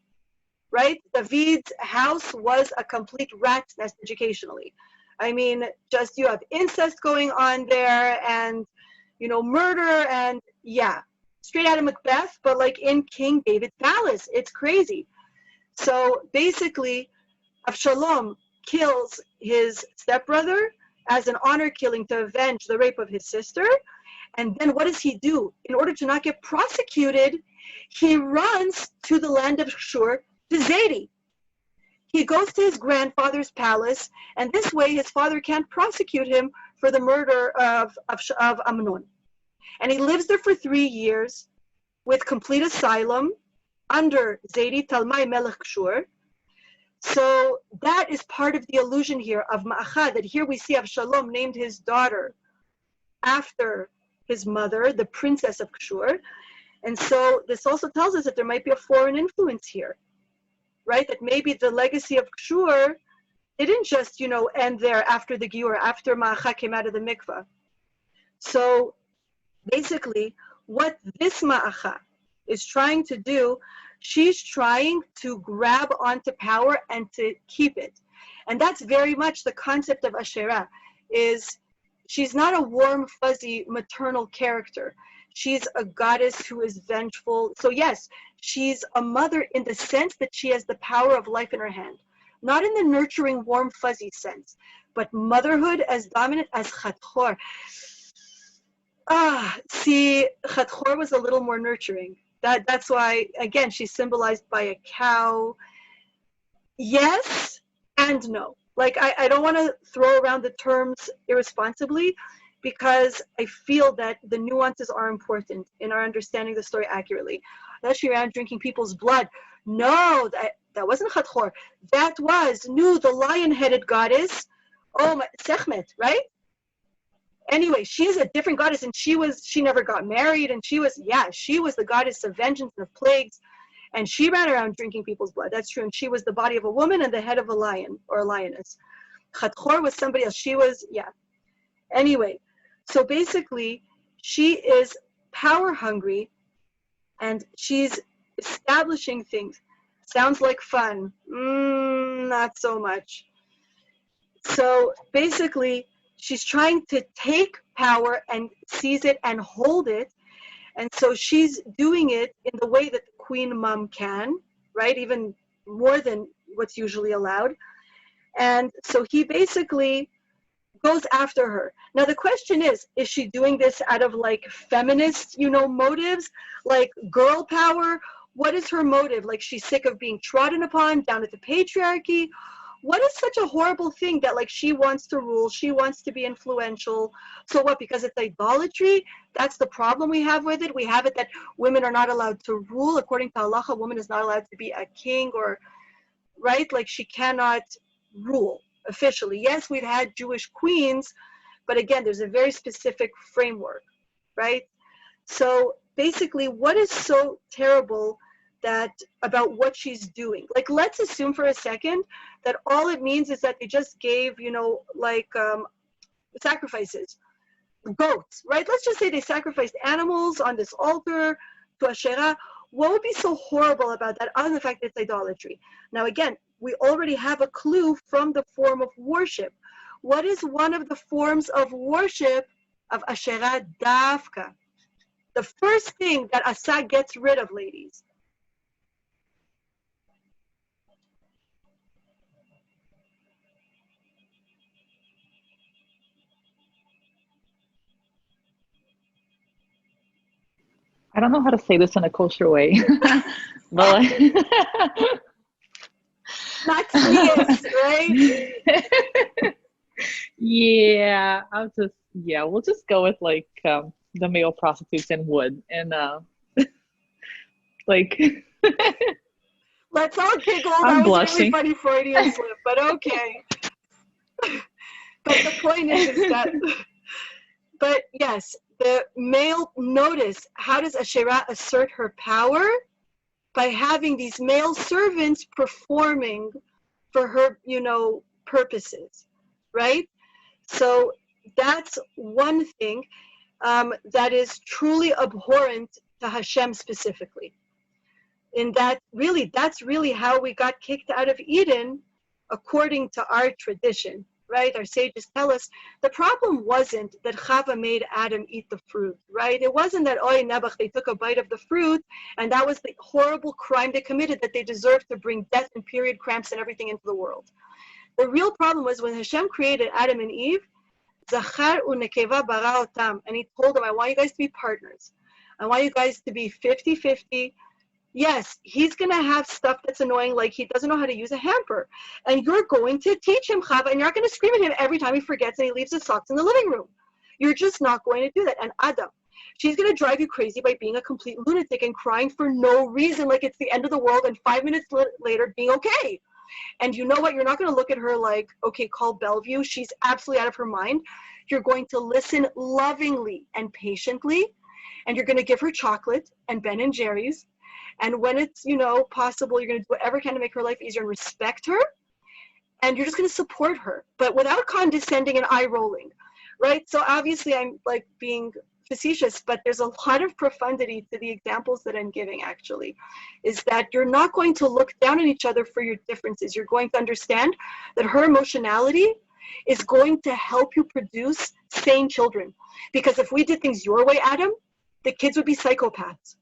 right? David's house was a complete rat's nest educationally. I mean, just you have incest going on there and, murder and, yeah, straight out of Macbeth, but like in King David's palace. It's crazy. So basically, Avshalom kills his stepbrother, as an honor killing to avenge the rape of his sister. And then what does he do? In order to not get prosecuted, he runs to the land of Shur, to Zaidi. He goes to his grandfather's palace, and this way his father can't prosecute him for the murder of Amnon. And he lives there for 3 years with complete asylum under Zaidi Talmai Melech Shur. So that is part of the illusion here of Ma'achad, that here we see Avshalom named his daughter after his mother, the princess of Kshur. And so this also tells us that there might be a foreign influence here, right? That maybe the legacy of Kshur didn't just, end there after the Giur, after Ma'achad came out of the mikvah. So basically, what this Ma'achad is trying to do, she's trying to grab onto power and to keep it. And that's very much the concept of Asherah, is she's not a warm, fuzzy, maternal character. She's a goddess who is vengeful. So yes, she's a mother in the sense that she has the power of life in her hand. Not in the nurturing, warm, fuzzy sense, but motherhood as dominant as Chathor. See, Chathor was a little more nurturing. That's why, again, she's symbolized by a cow. Yes and no. Like, I don't want to throw around the terms irresponsibly, because I feel that the nuances are important in our understanding the story accurately. That she ran drinking people's blood. No, that wasn't Chathor. That was Nu, the lion-headed goddess. Oh, Sekhmet, right? Anyway, she's a different goddess, and she never got married, and she was the goddess of vengeance and of plagues, and she ran around drinking people's blood. That's true, and she was the body of a woman and the head of a lion or a lioness. Chathor was somebody else. Anyway, so basically, she is power hungry, and she's establishing things. Sounds like fun. Not so much. So basically, she's trying to take power and seize it and hold it. And so she's doing it in the way that the queen mom can, right? Even more than what's usually allowed. And so he basically goes after her. Now the question is she doing this out of like feminist, motives, like girl power? What is her motive? Like she's sick of being trodden upon down at the patriarchy? What is such a horrible thing that like she wants to rule, she wants to be influential? So what, because it's idolatry? That's the problem we have with it. We have it that women are not allowed to rule. According to Allah, a woman is not allowed to be a king or, right? Like she cannot rule officially. Yes, we've had Jewish queens, but again, there's a very specific framework, right? So basically, what is so terrible about what she's doing? Like, let's assume for a second that all it means is that they just gave, sacrifices, goats, right? Let's just say they sacrificed animals on this altar to Asherah. What would be so horrible about that other than the fact that it's idolatry? Now, again, we already have a clue from the form of worship. What is one of the forms of worship of Asherah Davka? The first thing that Asa gets rid of, ladies. I don't know how to say this in a kosher way, but Not tznius, right? Yeah, we'll just go with like the male prostitutes in wood and like. Let's all giggle. I'm That was blushing. really funny Freudian slip, but okay. But the point is that, but yes, the male, notice, how does Asherah assert her power? By having these male servants performing for her, purposes, right? So that's one thing that is truly abhorrent to Hashem specifically. In that, really, that's really how we got kicked out of Eden, according to our tradition, right? Our sages tell us the problem wasn't that Chava made Adam eat the fruit, right? It wasn't that, oy Nebuch, they took a bite of the fruit, and that was the horrible crime they committed, that they deserved to bring death and period cramps and everything into the world. The real problem was when Hashem created Adam and Eve, Zachar u'nekeva bara otam. And he told them, I want you guys to be partners. I want you guys to be 50-50. Yes, he's going to have stuff that's annoying, like he doesn't know how to use a hamper. And you're going to teach him, Chava, and you're not going to scream at him every time he forgets and he leaves his socks in the living room. You're just not going to do that. And Adam, she's going to drive you crazy by being a complete lunatic and crying for no reason, like it's the end of the world, and 5 minutes later being okay. And you know what? You're not going to look at her like, okay, call Bellevue. She's absolutely out of her mind. You're going to listen lovingly and patiently, and you're going to give her chocolate and Ben and Jerry's. And when it's, possible, you're going to do whatever can to make her life easier and respect her. And you're just going to support her, but without condescending and eye rolling, right? So obviously I'm like being facetious, but there's a lot of profundity to the examples that I'm giving, actually, is that you're not going to look down on each other for your differences. You're going to understand that her emotionality is going to help you produce sane children. Because if we did things your way, Adam, the kids would be psychopaths.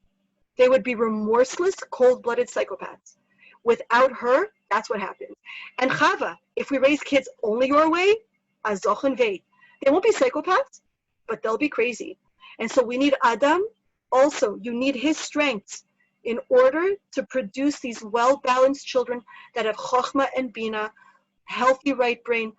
They would be remorseless, cold-blooded psychopaths. Without her, that's what happens. And Chava, if we raise kids only your way, azoch and veit, they won't be psychopaths, but they'll be crazy. And so we need Adam. Also, you need his strengths in order to produce these well-balanced children that have chokhmah and bina, healthy right brain,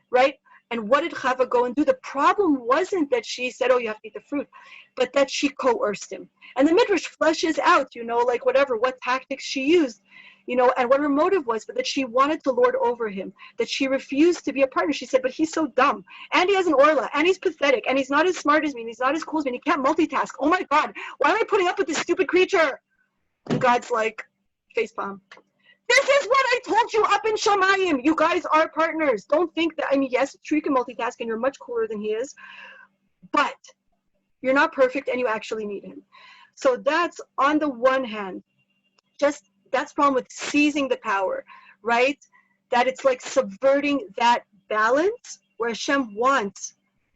right? And what did Chava go and do? The problem wasn't that she said, oh, you have to eat the fruit, but that she coerced him. And the Midrash fleshes out, like what tactics she used, and what her motive was, but that she wanted to lord over him, that she refused to be a partner. She said, but he's so dumb, and he has an orla, and he's pathetic, and he's not as smart as me, and he's not as cool as me, and he can't multitask. Oh my God, why am I putting up with this stupid creature? And God's like, facepalm. This is what I told you up in Shamayim. You guys are partners. Don't think that, yes, it's true you can multitask and you're much cooler than he is, but you're not perfect and you actually need him. So that's on the one hand, that's the problem with seizing the power, right? That it's like subverting that balance where Hashem wants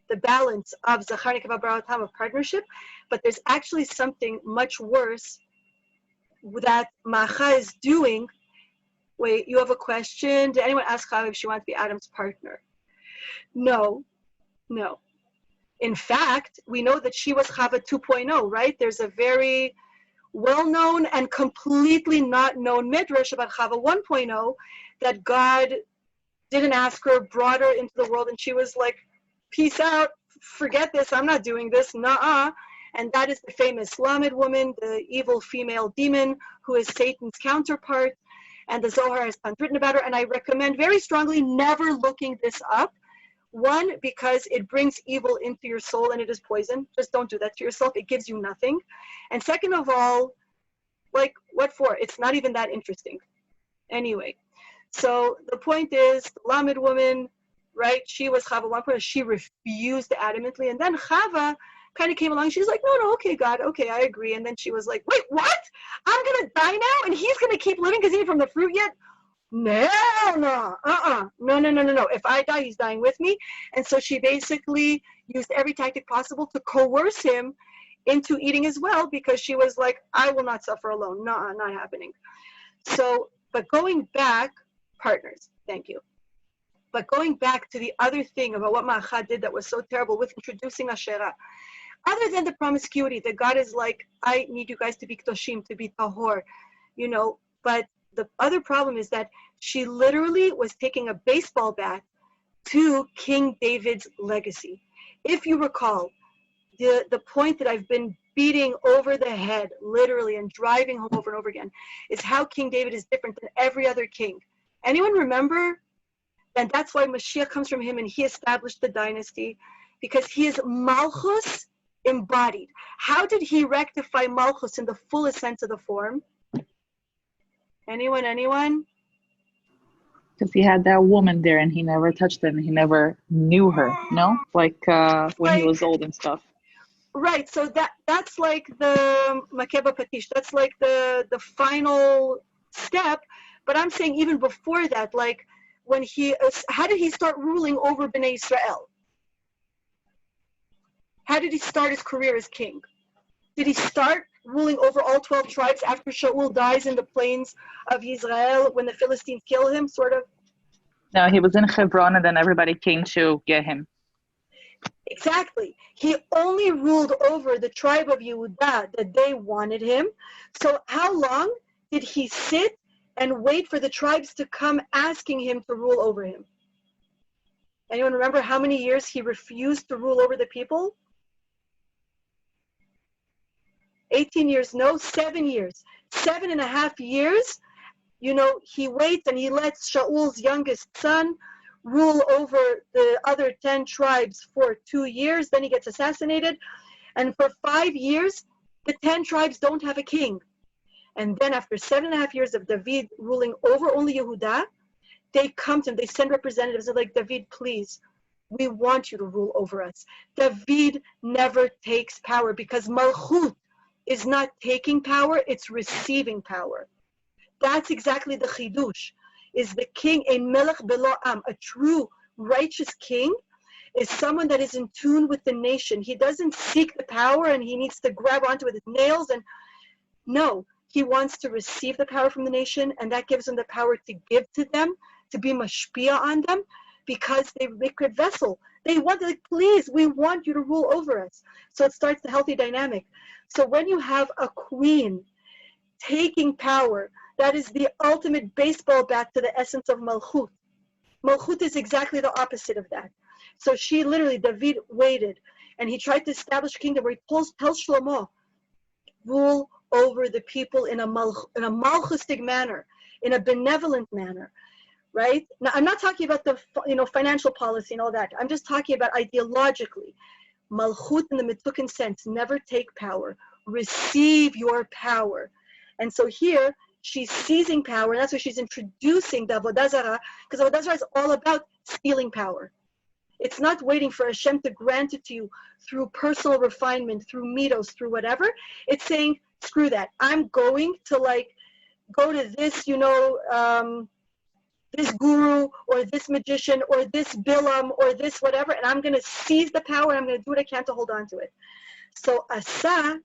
the balance of Zachar Nekeva Bara Otam, of partnership, but there's actually something much worse that Macha is doing. Wait, you have a question? Did anyone ask Chava if she wants to be Adam's partner? No. In fact, we know that she was Chava 2.0, right? There's a very well-known and completely not known midrash about Chava 1.0 that God didn't ask her, brought her into the world, and she was like, peace out, forget this, I'm not doing this, nuh-uh. And that is the famous Lamed woman, the evil female demon who is Satan's counterpart. And the Zohar has tons written about her, and I recommend very strongly never looking this up. One, because it brings evil into your soul and it is poison. Just don't do that to yourself. It gives you nothing. And second of all, like, what for? It's not even that interesting. Anyway, so the point is, the Lamed woman, right, she was Chava 1.0. She refused adamantly, and then Chava kind of came along. She's like, no, okay, God, okay, I agree. And then she was like, wait, what? I'm going to die now? And he's going to keep living because he ain't from the fruit yet? No. If I die, he's dying with me. And so she basically used every tactic possible to coerce him into eating as well, because she was like, I will not suffer alone. No, not happening. So, but going back, partners, thank you. But going back to the other thing about what Macha did that was so terrible with introducing Asherah, other than the promiscuity, that God is like, I need you guys to be ktoshim, to be tahor, but the other problem is that she literally was taking a baseball bat to King David's legacy. If you recall, the point that I've been beating over the head, literally, and driving home over and over again, is how King David is different than every other king. Anyone remember? And that's why Mashiach comes from him, and he established the dynasty, because he is Malchus embodied. How did he rectify Malchus in the fullest sense of the form? Anyone? Because he had that woman there and he never touched them. He never knew her, no? Like when he was old and stuff. Right, so that's like the Makeba Patish. That's like the final step. But I'm saying even before that, like when how did he start ruling over Bnei Israel? How did he start his career as king? Did he start ruling over all 12 tribes after Shaul dies in the plains of Israel when the Philistines kill him, sort of? No, he was in Hebron, and then everybody came to get him. Exactly. He only ruled over the tribe of Yehudah that they wanted him. So how long did he sit and wait for the tribes to come asking him to rule over him? Anyone remember how many years he refused to rule over the people? 18 years, no, 7 years. 7.5 years, he waits and he lets Shaul's youngest son rule over the other 10 tribes for 2 years. Then he gets assassinated. And for 5 years, the 10 tribes don't have a king. And then after 7.5 years of David ruling over only Yehudah, they come to him, they send representatives. They're like, David, please, we want you to rule over us. David never takes power because Malchut is not taking power, it's receiving power. That's exactly the chidush. Is the king a melech belo am, a true righteous king, is someone that is in tune with the nation. He doesn't seek the power and he needs to grab onto it with his nails. And no, he wants to receive the power from the nation, and that gives him the power to give to them, to be mashpia on them, because they make a vessel. They want, like, please, we want you to rule over us. So it starts the healthy dynamic. So when you have a queen taking power, that is the ultimate baseball bat to the essence of Malchut. Malchut is exactly the opposite of that. So she literally, David waited, and he tried to establish a kingdom where he tells Shlomo, rule over the people in a malchustic manner, in a benevolent manner, right? Now, I'm not talking about the financial policy and all that. I'm just talking about ideologically. Malchut in the Mitukin sense, never take power, receive your power. And so here, she's seizing power, and that's why she's introducing the Avodah Zarah, because Avodah Zarah is all about stealing power. It's not waiting for Hashem to grant it to you through personal refinement, through mitos, through whatever. It's saying, screw that. I'm going to go to this, this guru or this magician or this bilam or this whatever, and I'm going to seize the power and I'm going to do what I can to hold on to it. So Asa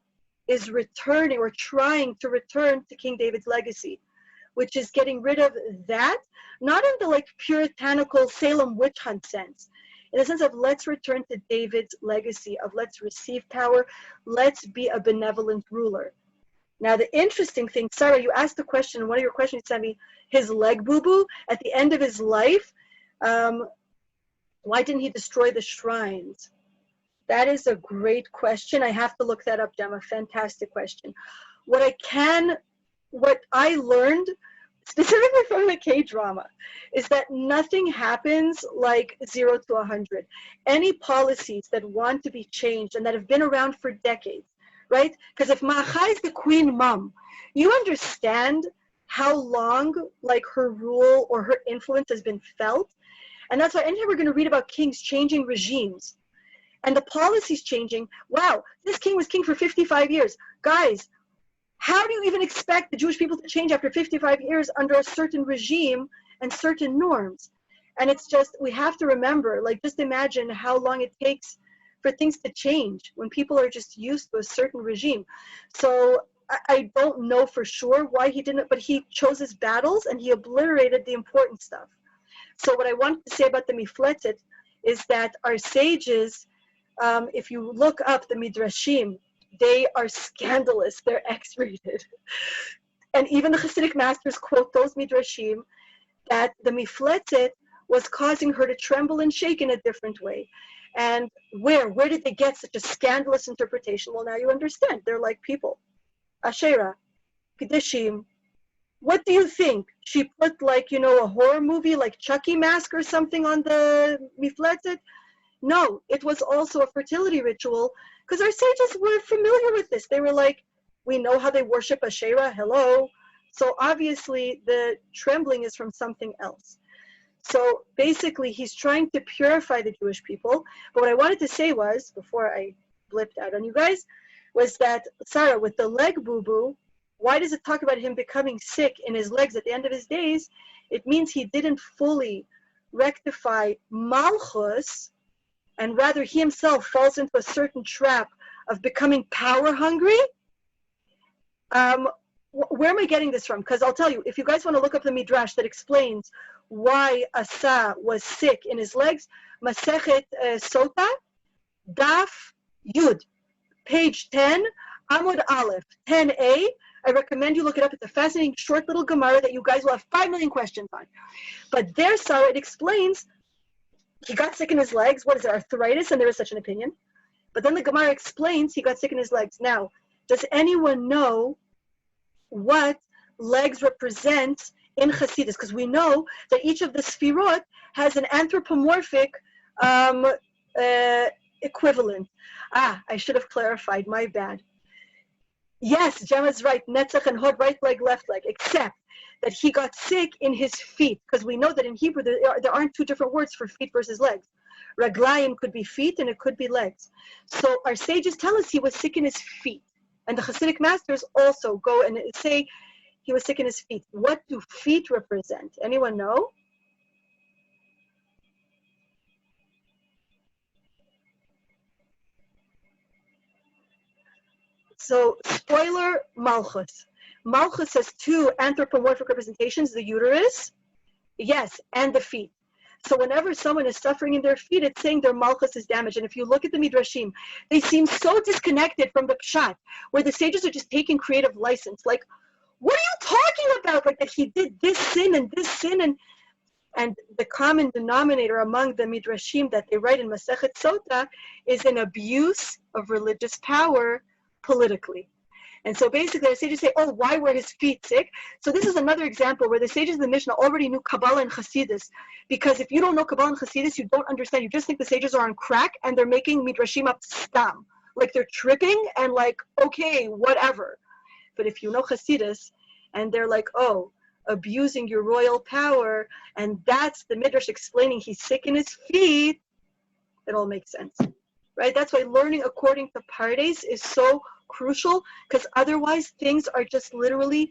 is returning or trying to return to King David's legacy, which is getting rid of that, not in the puritanical Salem witch hunt sense, in the sense of let's return to David's legacy of let's receive power, let's be a benevolent ruler. Now the interesting thing, Sarah, you asked the question, one of your questions you sent me, his leg boo-boo at the end of his life, why didn't he destroy the shrines? That is a great question. I have to look that up, Gemma. Fantastic question. What I learned specifically from the K-drama is that nothing happens like 0 to 100. Any policies that want to be changed and that have been around for decades, right? Because if Ma'achai is the queen mom, you understand how long her rule or her influence has been felt. And that's why anytime we're going to read about kings changing regimes, and the policies changing, wow, this king was king for 55 years. Guys, how do you even expect the Jewish people to change after 55 years under a certain regime and certain norms? And it's just, we have to remember, just imagine how long it takes for things to change when people are just used to a certain regime. So I don't know for sure why he didn't, but he chose his battles and he obliterated the important stuff. So what I wanted to say about the Mifletzet is that our sages, if you look up the Midrashim, they are scandalous. They're X-rated. And even the Hasidic masters quote those Midrashim that the Mifletzet was causing her to tremble and shake in a different way. And where did they get such a scandalous interpretation? Well, now you understand. They're like people. Asherah, Kedeshim. What do you think? She put a horror movie like Chucky mask or something on the Mifletzet? No, it was also a fertility ritual, because our sages were familiar with this. They were like, we know how they worship Asherah, hello. So obviously the trembling is from something else. So basically he's trying to purify the Jewish people. But what I wanted to say was, before I blipped out on you guys, was that, Sarah, with the leg boo-boo, why does it talk about him becoming sick in his legs at the end of his days? It means he didn't fully rectify Malchus, and rather he himself falls into a certain trap of becoming power hungry. Where am I getting this from? Because I'll tell you, if you guys want to look up the Midrash that explains why Asa was sick in his legs. Masechet Sota, Daf Yud, page 10, Amud Aleph, 10a. I recommend you look it up. It's a fascinating, short little Gemara that you guys will have 5 million questions on. But there, Sarah, it explains he got sick in his legs. What is it, arthritis? And there is such an opinion. But then the Gemara explains he got sick in his legs. Now, does anyone know what legs represent in Hasidus? Because we know that each of the Sfirot has an anthropomorphic equivalent. I should have clarified, my bad. Yes, Gemma's right, Netzach and Hod, right leg, left leg, except that he got sick in his feet, because we know that in Hebrew there aren't 2 different words for feet versus legs. Raglayim could be feet and it could be legs. So our sages tell us he was sick in his feet. And the Hasidic masters also go and say he was sick in his feet. What do feet represent? Anyone know? So, spoiler, Malchus. Malchus has 2 anthropomorphic representations, the uterus, yes, and the feet. So whenever someone is suffering in their feet, it's saying their Malchus is damaged. And if you look at the Midrashim, they seem so disconnected from the Pshat, where the sages are just taking creative license. Like, what are you talking about? Like that he did this sin and this sin. And the common denominator among the Midrashim that they write in Masechet Sota is an abuse of religious power politically. And so basically, the sages say, oh, why were his feet sick? So this is another example where the sages of the Mishnah already knew Kabbalah and Hasidus. Because if you don't know Kabbalah and Hasidus, you don't understand. You just think the sages are on crack and they're making Midrashim up stam. Like they're tripping and like, okay, whatever. But if you know Hasidus and they're like, oh, abusing your royal power, and that's the Midrash explaining he's sick in his feet, it all makes sense. Right? That's why learning according to Pardes is so crucial, because otherwise things are just literally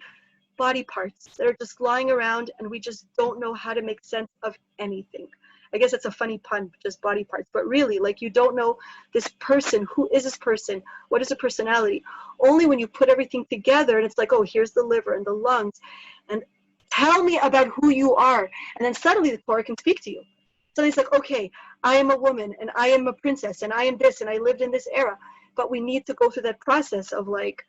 body parts that are just lying around and we just don't know how to make sense of anything. I guess it's a funny pun, just body parts, but really, like, you don't know this person. Who is this person? What is a personality? Only when you put everything together and it's like, oh, here's the liver and the lungs, and tell me about who you are. And then suddenly the Torah can speak to you. So it's like, okay, I am a woman and I am a princess and I am this and I lived in this era. But we need to go through that process of like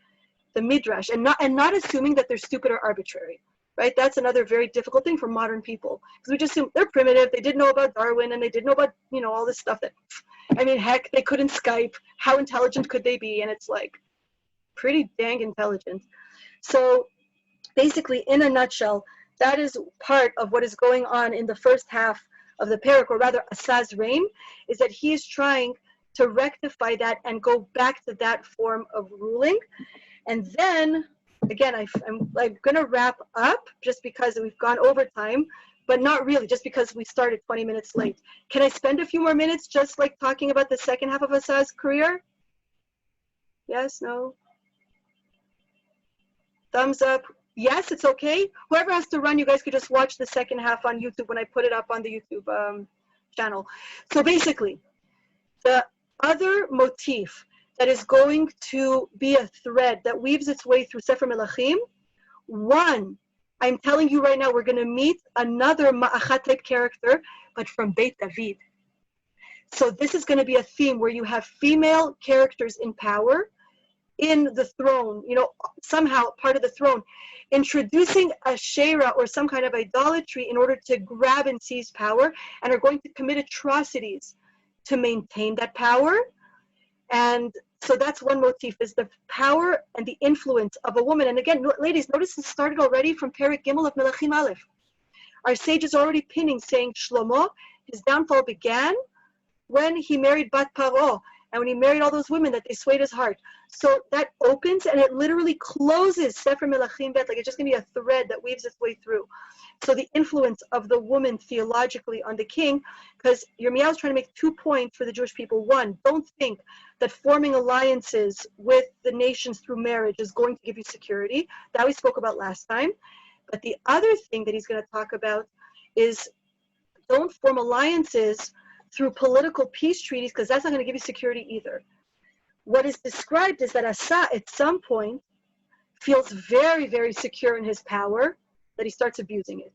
the midrash and not assuming that they're stupid or arbitrary, right? That's another very difficult thing for modern people, because we just assume they're primitive. They didn't know about Darwin and they didn't know about, you know, all this stuff that, I mean, heck, they couldn't Skype. How intelligent could they be? And it's like pretty dang intelligent. So basically, in a nutshell, that is part of what is going on in the first half of the parak, or rather Asa's reign, is that he is trying to rectify that and go back to that form of ruling. And then, again, I'm going to wrap up just because we've gone over time, but not really, just because we started 20 minutes late. Can I spend a few more minutes just like talking about the second half of Asa's career? Yes, no? Thumbs up. Yes, it's okay. Whoever has to run, you guys could just watch the second half on YouTube when I put it up on the YouTube channel. So basically, the other motif that is going to be a thread that weaves its way through Sefer Melachim, one, I'm telling you right now, we're going to meet another Ma'achat type character, but from Beit David. So this is going to be a theme where you have female characters in power, in the throne, you know, somehow part of the throne, introducing a shera or some kind of idolatry in order to grab and seize power, and are going to commit atrocities to maintain that power. And so that's one motif, is the power and the influence of a woman. And again, ladies, notice this started already from Perek Gimel of Melachim Aleph. Our sage is already pinning, saying Shlomo, his downfall began when he married Bat Paro, and when he married all those women that they swayed his heart. So that opens and it literally closes Sefer Melachim Bet, like it's just going to be a thread that weaves its way through. So the influence of the woman theologically on the king, because Yirmiyahu is trying to make 2 points for the Jewish people. One, don't think that forming alliances with the nations through marriage is going to give you security. That we spoke about last time. But the other thing that he's going to talk about is don't form alliances through political peace treaties, because that's not going to give you security either. What is described is that Asa at some point feels very, very secure in his power, that he starts abusing it.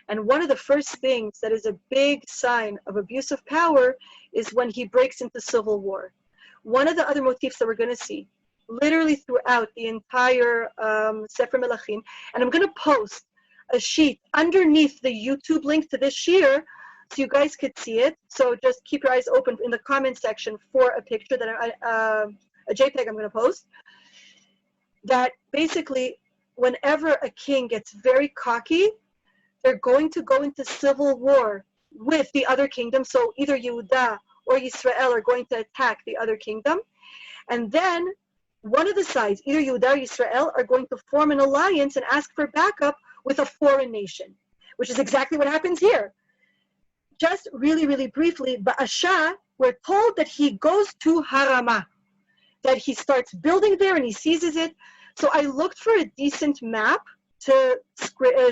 And one of the first things that is a big sign of abuse of power is when he breaks into civil war. One of the other motifs that we're going to see, literally throughout the entire Sefer Melachim, and I'm going to post a sheet underneath the YouTube link to this shir, so you guys could see it. So just keep your eyes open in the comment section for a picture that a JPEG I'm going to post. That basically, whenever a king gets very cocky, they're going to go into civil war with the other kingdom. So either Yehuda or Yisrael are going to attack the other kingdom. And then one of the sides, either Yehuda or Yisrael, are going to form an alliance and ask for backup with a foreign nation, which is exactly what happens here. Just really, really briefly, Ba'asha, we're told that he goes to Harama, that he starts building there and he seizes it. So I looked for a decent map to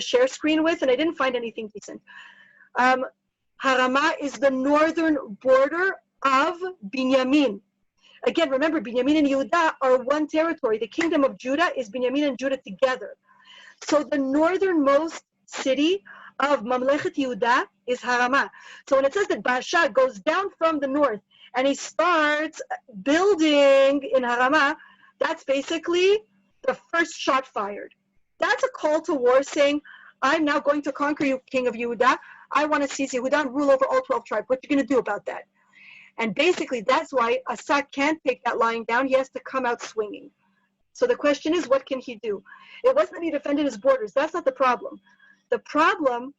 share screen with, and I didn't find anything decent. Harama is the northern border of Binyamin. Again, remember, Binyamin and Yehuda are one territory. The kingdom of Judah is Binyamin and Judah together. So the northernmost city of Mamlechet Yehuda is Harama. So when it says that Baasha goes down from the north and he starts building in Harama, that's basically the first shot fired. That's a call to war saying, I'm now going to conquer you, king of Yehuda. I want to seize Yehuda and rule over all 12 tribes. What are you going to do about that? And basically, that's why Asa can't take that lying down. He has to come out swinging. So the question is, what can he do? It wasn't that he defended his borders. That's not the problem. The problem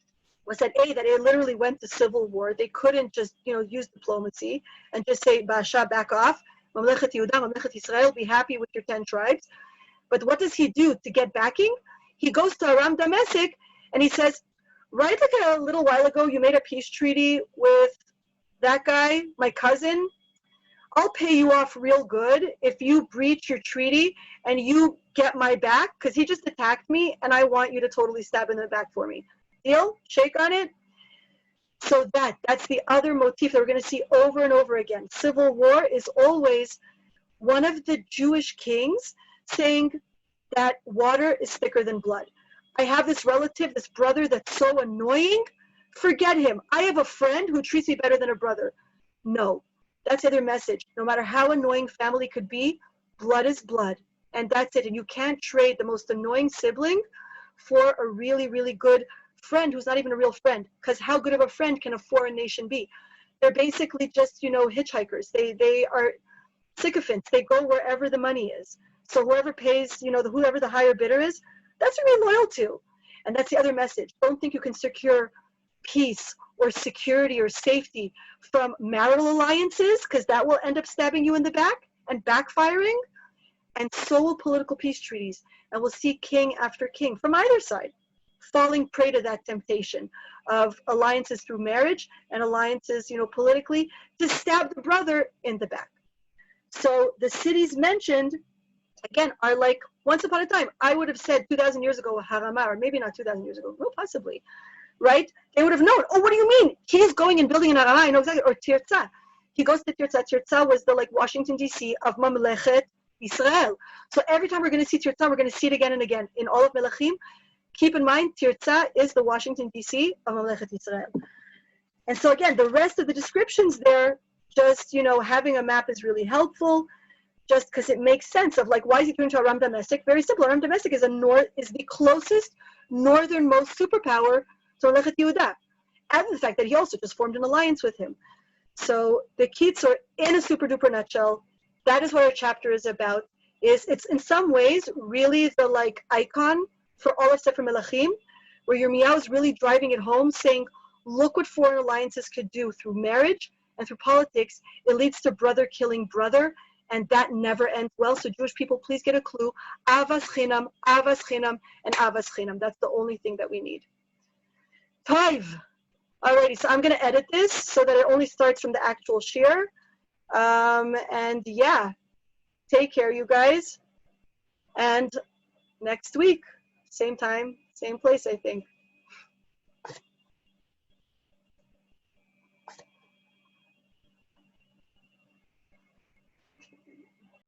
was that that it literally went to civil war. They couldn't just, use diplomacy and just say, Baasha, back off. Mamlechet Yehuda, Mamlechet Israel, be happy with your 10 tribes. But what does he do to get backing? He goes to Aram Damascus and he says, right, like a little while ago, you made a peace treaty with that guy, my cousin. I'll pay you off real good if you breach your treaty and you get my back, because he just attacked me and I want you to totally stab in the back for me. Deal? Shake on it? So that's the other motif that we're going to see over and over again. Civil war is always one of the Jewish kings saying that water is thicker than blood. I have this relative, this brother that's so annoying. Forget him. I have a friend who treats me better than a brother. No, that's the other message. No matter how annoying family could be, blood is blood. And that's it. And you can't trade the most annoying sibling for a really, really good friend who's not even a real friend. Because how good of a friend can a foreign nation be? They're basically just, hitchhikers. They are sycophants. They go wherever the money is. So whoever pays, whoever the higher bidder is, that's who you're loyal to. And that's the other message. Don't think you can secure peace or security or safety from marital alliances, because that will end up stabbing you in the back and backfiring. And so will political peace treaties. And we'll see king after king from either side falling prey to that temptation of alliances through marriage and alliances, politically, to stab the brother in the back. So the cities mentioned, again, are like, once upon a time, I would have said 2,000 years ago, Harama, or maybe not 2,000 years ago, no, possibly, right? They would have known, oh, what do you mean? He's going and building in Harama, I know exactly, or Tirza. He goes to Tirza. Tirza was the, Washington, D.C. of Mamlechet Israel. So every time we're going to see Tirza, we're going to see it again and again. In all of Melachim, keep in mind, Tirza is the Washington, D.C. of Mamlechet Israel. And so again, the rest of the descriptions there, just, having a map is really helpful, just because it makes sense of why is he going to Aram Damascus? Very simple. Aram Damascus is the closest northernmost superpower to Mamlechet Yehuda. And the fact that he also just formed an alliance with him. So the Kitzur, in a super duper nutshell, that is what our chapter is about. It's in some ways really the icon for all of Sefer Melachim, where Yirmiyahu is really driving it home, saying, look what foreign alliances could do through marriage and through politics. It leads to brother killing brother, and that never ends well. So Jewish people, please get a clue. Avas chinam, and avas chinam. That's the only thing that we need. Taiv. Alrighty, so I'm going to edit this so that it only starts from the actual shir. And yeah, take care, you guys. And next week, same time, same place, I think.